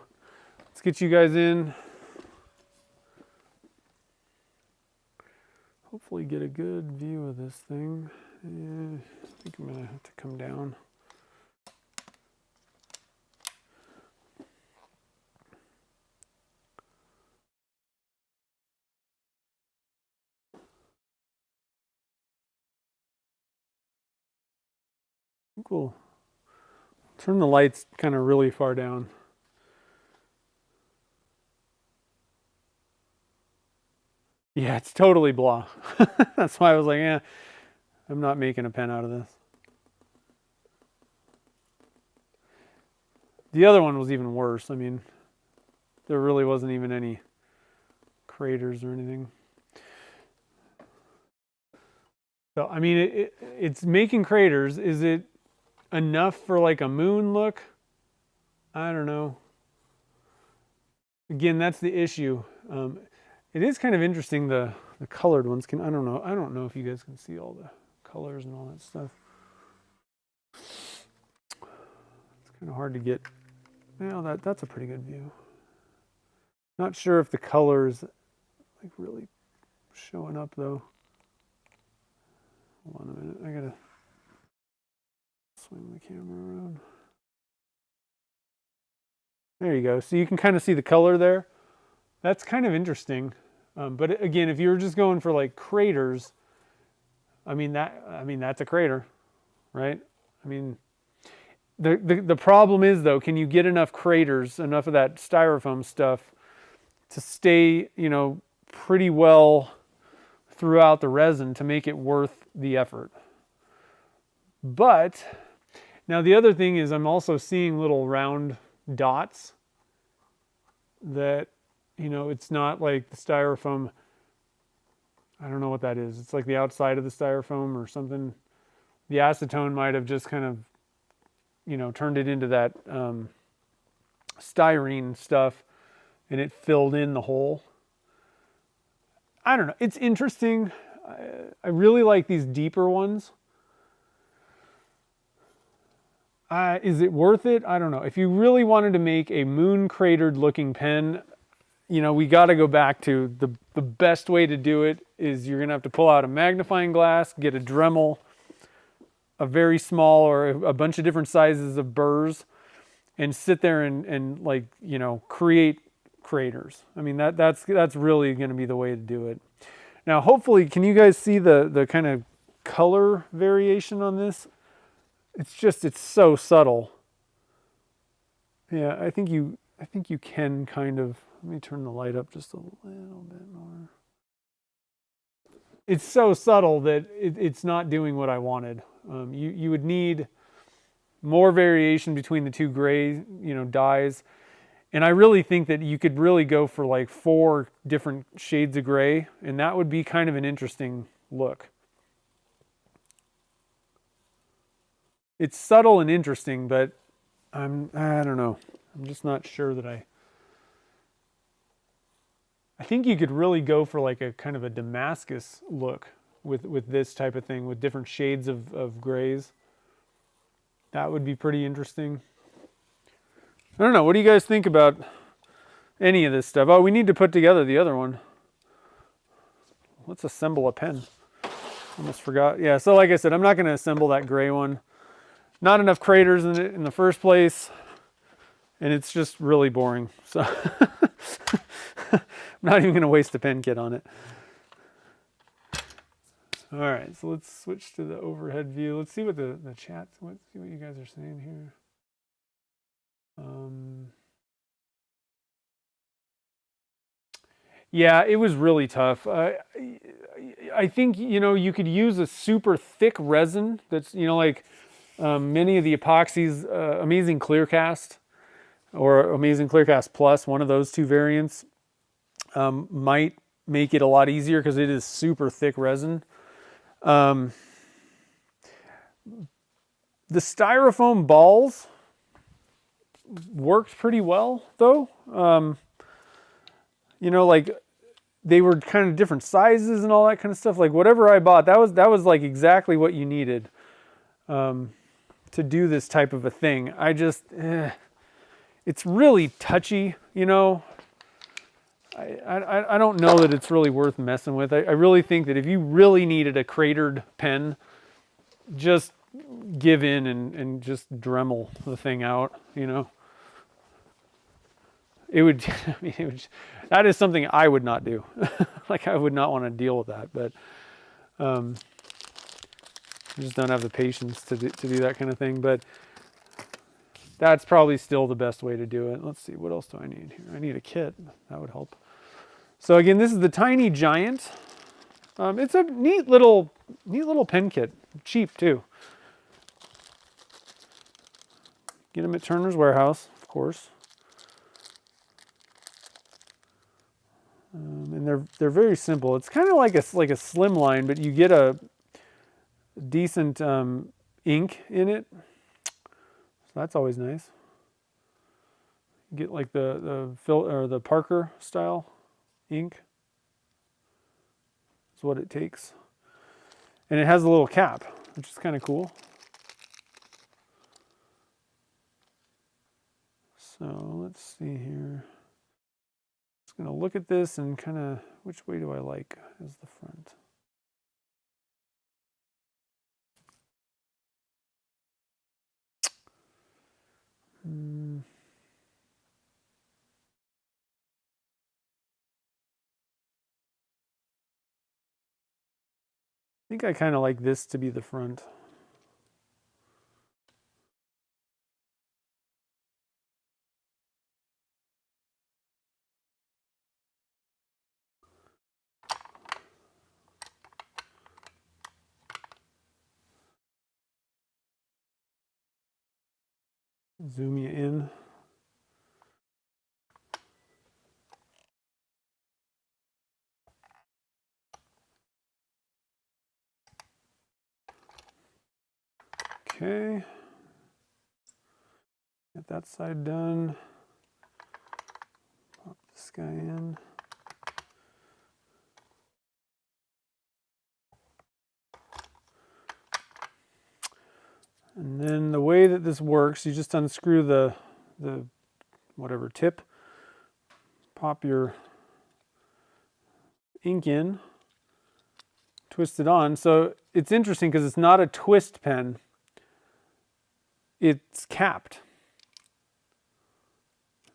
let's get you guys in. Hopefully get a good view of this thing. I think I'm going to have to come down. I think we'll turn the lights kind of really far down. Yeah, it's totally blah. That's why I was like, yeah, I'm not making a pen out of this. The other one was even worse. I mean, there really wasn't even any craters or anything. So, I mean, it's making craters. Is it enough for like a moon look? I don't know. Again, that's the issue. It is kind of interesting, the colored ones. I don't know if you guys can see all the colors and all that stuff. It's kind of hard to get. Well, that's a pretty good view. Not sure if the colors like really showing up though. Hold on a minute. I gotta swing the camera around. There you go. So you can kind of see the color there. That's kind of interesting. But again, if you were just going for like craters, I mean that's a crater, right? I mean, the problem is though, can you get enough craters, enough of that styrofoam stuff to stay, you know, pretty well throughout the resin to make it worth the effort? But now the other thing is I'm also seeing little round dots that, you know, it's not like the styrofoam. I don't know what that is. It's like the outside of the styrofoam or something. The acetone might have just kind of, you know, turned it into that styrene stuff and it filled in the hole. I don't know. It's interesting. I really like these deeper ones. Is it worth it? I don't know. If you really wanted to make a moon cratered looking pen, you know, we got to go back to the best way to do it is you're going to have to pull out a magnifying glass, get a Dremel, a very small or a bunch of different sizes of burrs, and sit there and like, you know, create craters. I mean, that's really going to be the way to do it. Now, hopefully, can you guys see the kind of color variation on this? It's so subtle. Yeah, I think you can kind of, let me turn the light up just a little bit more. It's so subtle that it's not doing what I wanted. You would need more variation between the two gray, you know, dyes. And I really think that you could really go for like 4 different shades of gray, and that would be kind of an interesting look. It's subtle and interesting, but I don't know. I'm just not sure that I think you could really go for like a kind of a Damascus look with this type of thing, with different shades of grays. That would be pretty interesting. I don't know. What do you guys think about any of this stuff? Oh, we need to put together the other one. Let's assemble a pen. Almost forgot. Yeah, so like I said, I'm not going to assemble that gray one. Not enough craters in it in the first place, and it's just really boring. So I'm not even going to waste a pen kit on it. All right, so let's switch to the overhead view. Let's see what the chat, see what you guys are saying here. Yeah, it was really tough. I think, you know, you could use a super thick resin that's, you know, like many of the epoxies, Amazing Clearcast or Amazing Clearcast Plus, one of those 2 variants, might make it a lot easier because it is super thick resin. The styrofoam balls, worked pretty well though. You know, like they were kind of different sizes and all that kind of stuff. Like whatever I bought, that was like exactly what you needed to do this type of a thing. I just, it's really touchy, you know. I don't know that it's really worth messing with. I really think that if you really needed a cratered pen, just give in and just Dremel the thing out, you know. It would, I mean, that is something I would not do. Like I would not want to deal with that, but I just don't have the patience to do that kind of thing. But that's probably still the best way to do it. Let's see, what else do I need here? I need a kit. That would help. So again, this is the Tiny Giant. It's a neat little pen kit. Cheap too. Get them at Turner's Warehouse, of course. And they're very simple. It's kind of like a slimline, but you get a decent ink in it. So that's always nice. Get like the Parker style ink. That's what it takes. And it has a little cap, which is kind of cool. So let's see here. Just gonna look at this and kind of, which way do I like as the front? I think I kind of like this to be the front. Zoom you in. Okay. Get that side done. Pop this guy in. And then the way that this works, you just unscrew the whatever tip, pop your ink in, twist it on. So it's interesting because it's not a twist pen. It's capped.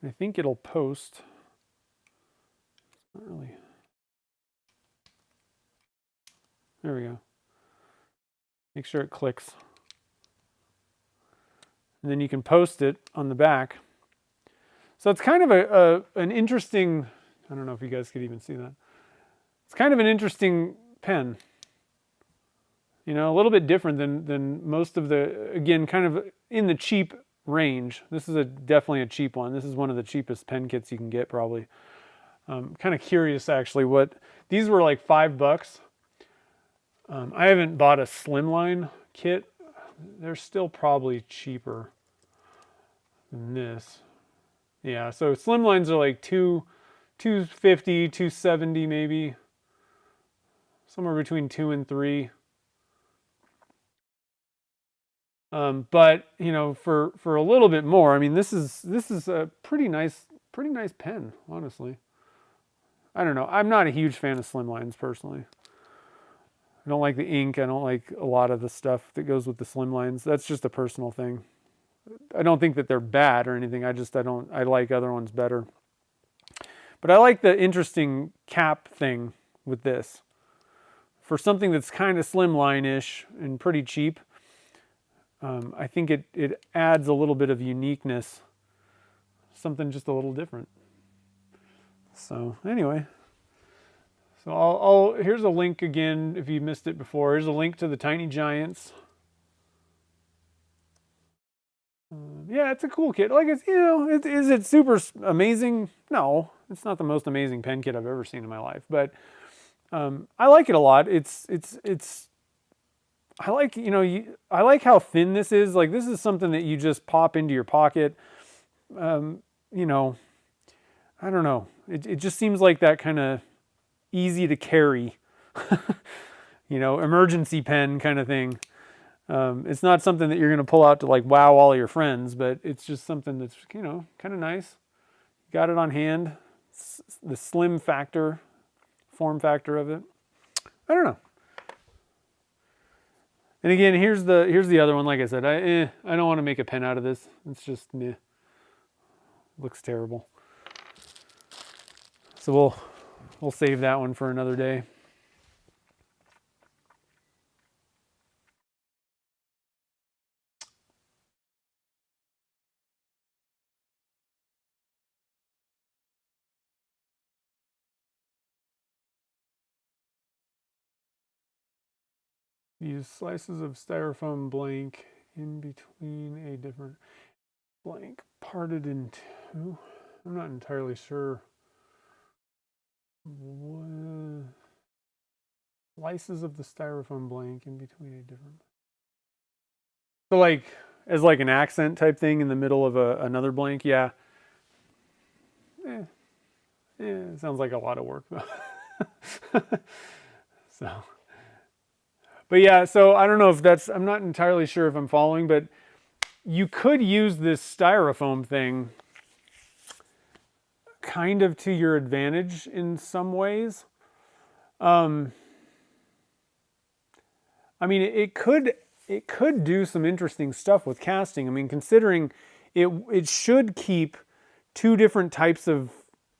I think it'll post. Not really. There we go. Make sure it clicks. And then you can post it on the back. So it's kind of an interesting, I don't know if you guys could even see that. It's kind of an interesting pen. You know, a little bit different than most of the, again, kind of in the cheap range. This is definitely a cheap one. This is one of the cheapest pen kits you can get probably. Kind of curious actually what, these were like $5. I haven't bought a slimline kit. They're still probably cheaper than this. Yeah, so slimlines are like $250, $270 maybe. Somewhere between 2 and 3. But you know, for a little bit more, I mean, this is a pretty nice pen, honestly. I don't know. I'm not a huge fan of slimlines personally. I don't like the ink. I don't like a lot of the stuff that goes with the slimlines. That's just a personal thing. I don't think that they're bad or anything. I like other ones better. But I like the interesting cap thing with this. For something that's kind of slimline-ish and pretty cheap, I think it adds a little bit of uniqueness. Something just a little different. So anyway. So here's a link again if you missed it before. Here's a link to the Tiny Giants. Yeah, it's a cool kit. Like it's, you know, is it super amazing? No, it's not the most amazing pen kit I've ever seen in my life, but I like it a lot. I like, you know, I like how thin this is. Like this is something that you just pop into your pocket. you know, I don't know. It just seems like that kind of easy to carry, you know, emergency pen kind of thing. It's not something that you're going to pull out to like wow all your friends, but it's just something that's, you know, kind of nice. Got it on hand. The slim factor, form factor of it. I don't know. And again, here's the other one. Like I said, I don't want to make a pen out of this. It's just meh. Looks terrible. So we'll save that one for another day. Use slices of styrofoam blank in between a different blank parted in two. I'm not entirely sure. What? Slices of the styrofoam blank in between a different. So like as like an accent type thing in the middle of another blank, yeah. It sounds like a lot of work though. So. But yeah, so I don't know if that's, I'm not entirely sure if I'm following, but you could use this styrofoam thing kind of to your advantage in some ways. I mean, it could do some interesting stuff with casting. I mean, considering it should keep two different types of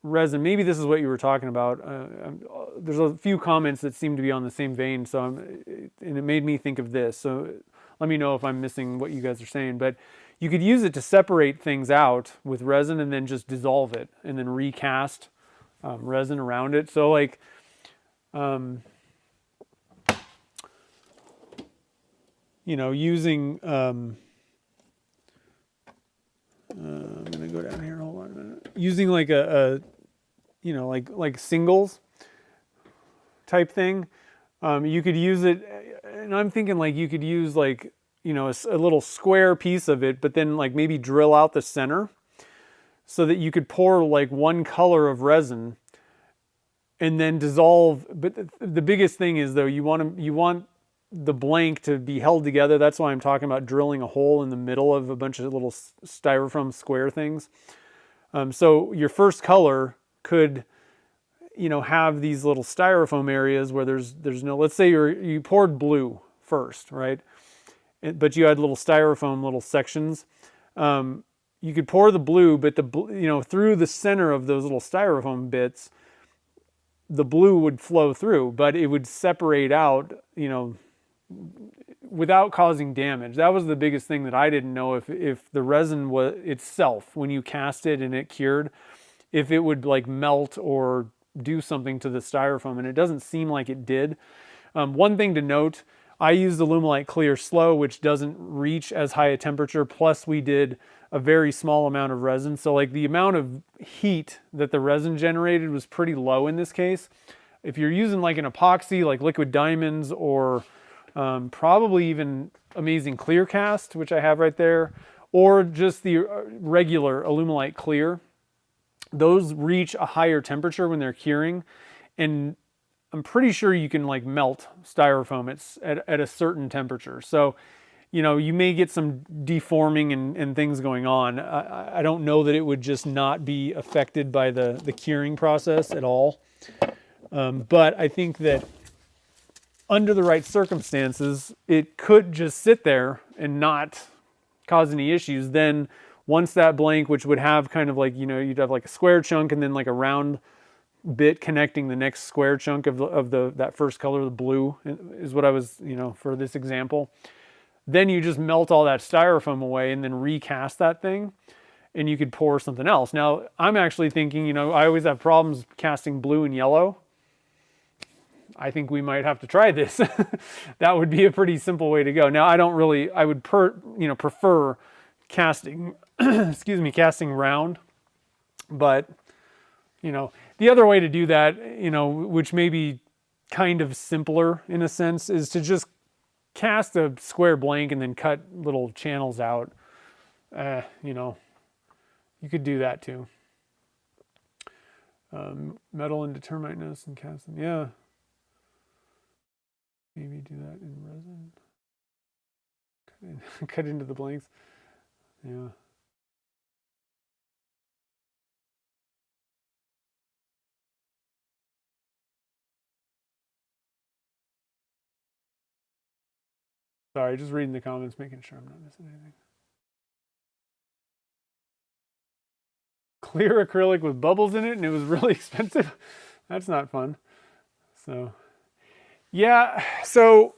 resin. Maybe this is what you were talking about. There's a few comments that seem to be on the same vein, so and it made me think of this. So let me know if I'm missing what you guys are saying. But you could use it to separate things out with resin and then just dissolve it and then recast resin around it. So like, you know, using, I'm gonna go down here, hold on a minute. Using like you know, like singles type thing. You could use it, and I'm thinking like you could use like, you know, a little square piece of it, but then like maybe drill out the center so that you could pour like one color of resin and then dissolve. But the biggest thing is though, you want the blank to be held together. That's why I'm talking about drilling a hole in the middle of a bunch of little styrofoam square things. So your first color could, you know, have these little styrofoam areas where there's no, let's say you poured blue first, right? But you had little styrofoam little sections. You could pour the blue, but you know, through the center of those little styrofoam bits, the blue would flow through, but it would separate out, you know, without causing damage. That was the biggest thing that I didn't know, if the resin was itself, when you cast it and it cured, if it would like melt or do something to the styrofoam, and it doesn't seem like it did. One thing to note, I used Alumilite Clear Slow, which doesn't reach as high a temperature, plus we did a very small amount of resin. So like the amount of heat that the resin generated was pretty low in this case. If you're using like an epoxy, like liquid diamonds, or probably even Amazing Clear Cast, which I have right there, or just the regular Alumilite Clear, those reach a higher temperature when they're curing, and I'm pretty sure you can like melt styrofoam at a certain temperature. So, you know, you may get some deforming and things going on. I don't know that it would just not be affected by the curing process at all. But I think that under the right circumstances, it could just sit there and not cause any issues. Then once that blank, which would have kind of like, you know, you'd have like a square chunk and then like a round bit connecting the next square chunk of that first color, the blue is what I was, you know, for this example. Then you just melt all that styrofoam away and then recast that thing, and you could pour something else. Now, I'm actually thinking, you know, I always have problems casting blue and yellow. I think we might have to try this. That would be a pretty simple way to go. Now, I would prefer casting, excuse me, casting round, but, you know, the other way to do that, you know, which may be kind of simpler in a sense, is to just cast a square blank and then cut little channels out. You know, You could do that too. Metal into termite nests and cast them. Yeah. Maybe do that in resin. Cut into the blanks. Yeah. Sorry, just reading the comments, making sure I'm not missing anything. Clear acrylic with bubbles in it, and it was really expensive. That's not fun. So, yeah, so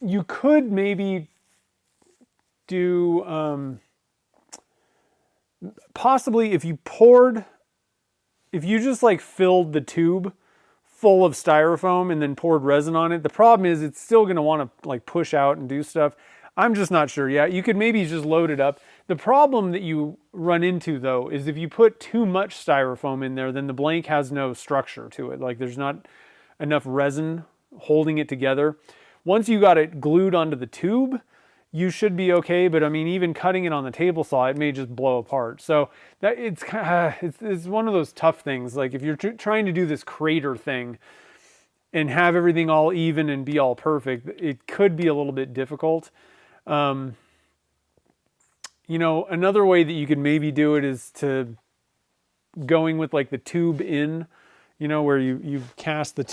you could maybe do, possibly if you just like filled the tube full of styrofoam and then poured resin on it, the problem is it's still going to want to like push out and do stuff. I'm just not sure yet. You could maybe just load it up. The problem that you run into though is if you put too much styrofoam in there, then the blank has no structure to it. Like there's not enough resin holding it together. Once you got it glued onto the tube, you should be okay. But I mean, even cutting it on the table saw, it may just blow apart. So that it's one of those tough things. Like if you're trying to do this crater thing and have everything all even and be all perfect, it could be a little bit difficult. You know, another way that you could maybe do it is to going with like the tube in, you know, where you cast the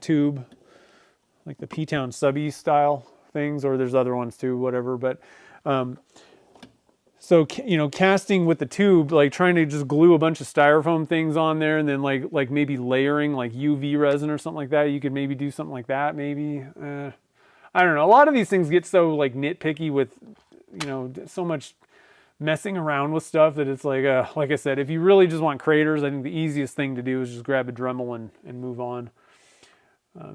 tube, like the P-Town subby style things, or there's other ones too, whatever. But so, you know, casting with the tube, like trying to just glue a bunch of styrofoam things on there and then like maybe layering like UV resin or something like that. You could maybe do something like that, maybe. I don't know. A lot of these things get so like nitpicky with, you know, so much messing around with stuff that it's like I said, if you really just want craters, I think the easiest thing to do is just grab a Dremel and move on.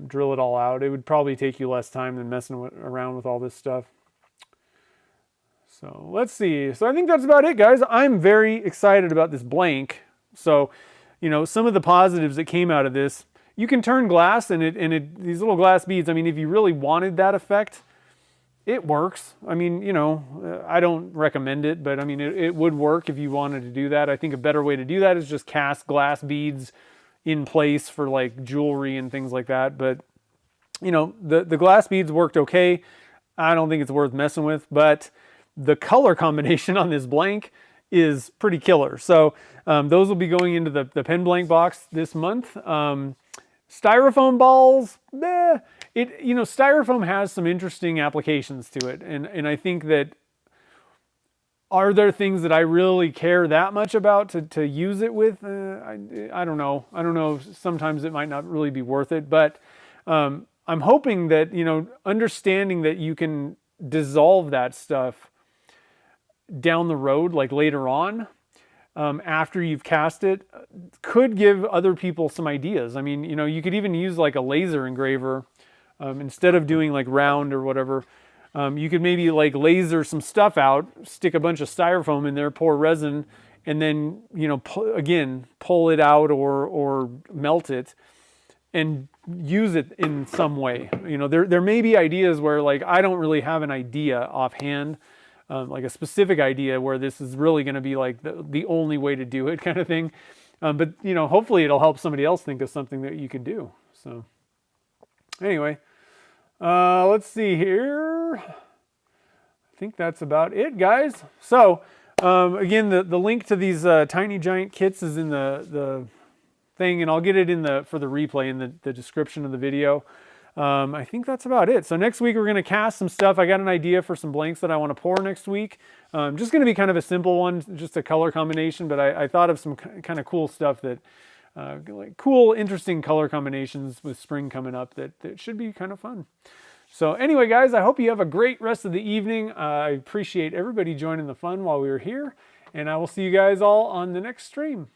Drill it all out. It would probably take you less time than messing around with all this stuff. So let's see. So I think that's about it, guys. I'm very excited about this blank. So, you know, some of the positives that came out of this, you can turn glass and these little glass beads. I mean, if you really wanted that effect, it works. I mean, you know, I don't recommend it, but I mean, it would work if you wanted to do that. I think a better way to do that is just cast glass beads in place for like jewelry and things like that. But, you know, the glass beads worked okay. I don't think it's worth messing with, but the color combination on this blank is pretty killer. So those will be going into the pen blank box this month. Styrofoam balls, you know, styrofoam has some interesting applications to it. And I think that, are there things that I really care that much about to use it with? I don't know. I don't know. Sometimes it might not really be worth it, but I'm hoping that, you know, understanding that you can dissolve that stuff down the road, like later on, after you've cast it, could give other people some ideas. I mean, you know, you could even use like a laser engraver instead of doing like round or whatever. You could maybe like laser some stuff out, stick a bunch of styrofoam in there, pour resin, and then, you know, pull it out or melt it and use it in some way. You know, there may be ideas where like I don't really have an idea offhand, like a specific idea where this is really going to be like the only way to do it kind of thing. But, you know, hopefully it'll help somebody else think of something that you could do. So anyway. Let's see here. I think that's about it, guys. So, again, the link to these Tiny Giant kits is in the thing, and I'll get it for the replay in the description of the video. I think that's about it. So next week we're going to cast some stuff. I got an idea for some blanks that I want to pour next week. Just going to be kind of a simple one, just a color combination, but I thought of some kind of cool stuff that like cool, interesting color combinations with spring coming up that should be kind of fun. So anyway, guys, I hope you have a great rest of the evening. I appreciate everybody joining the fun while we were here, and I will see you guys all on the next stream.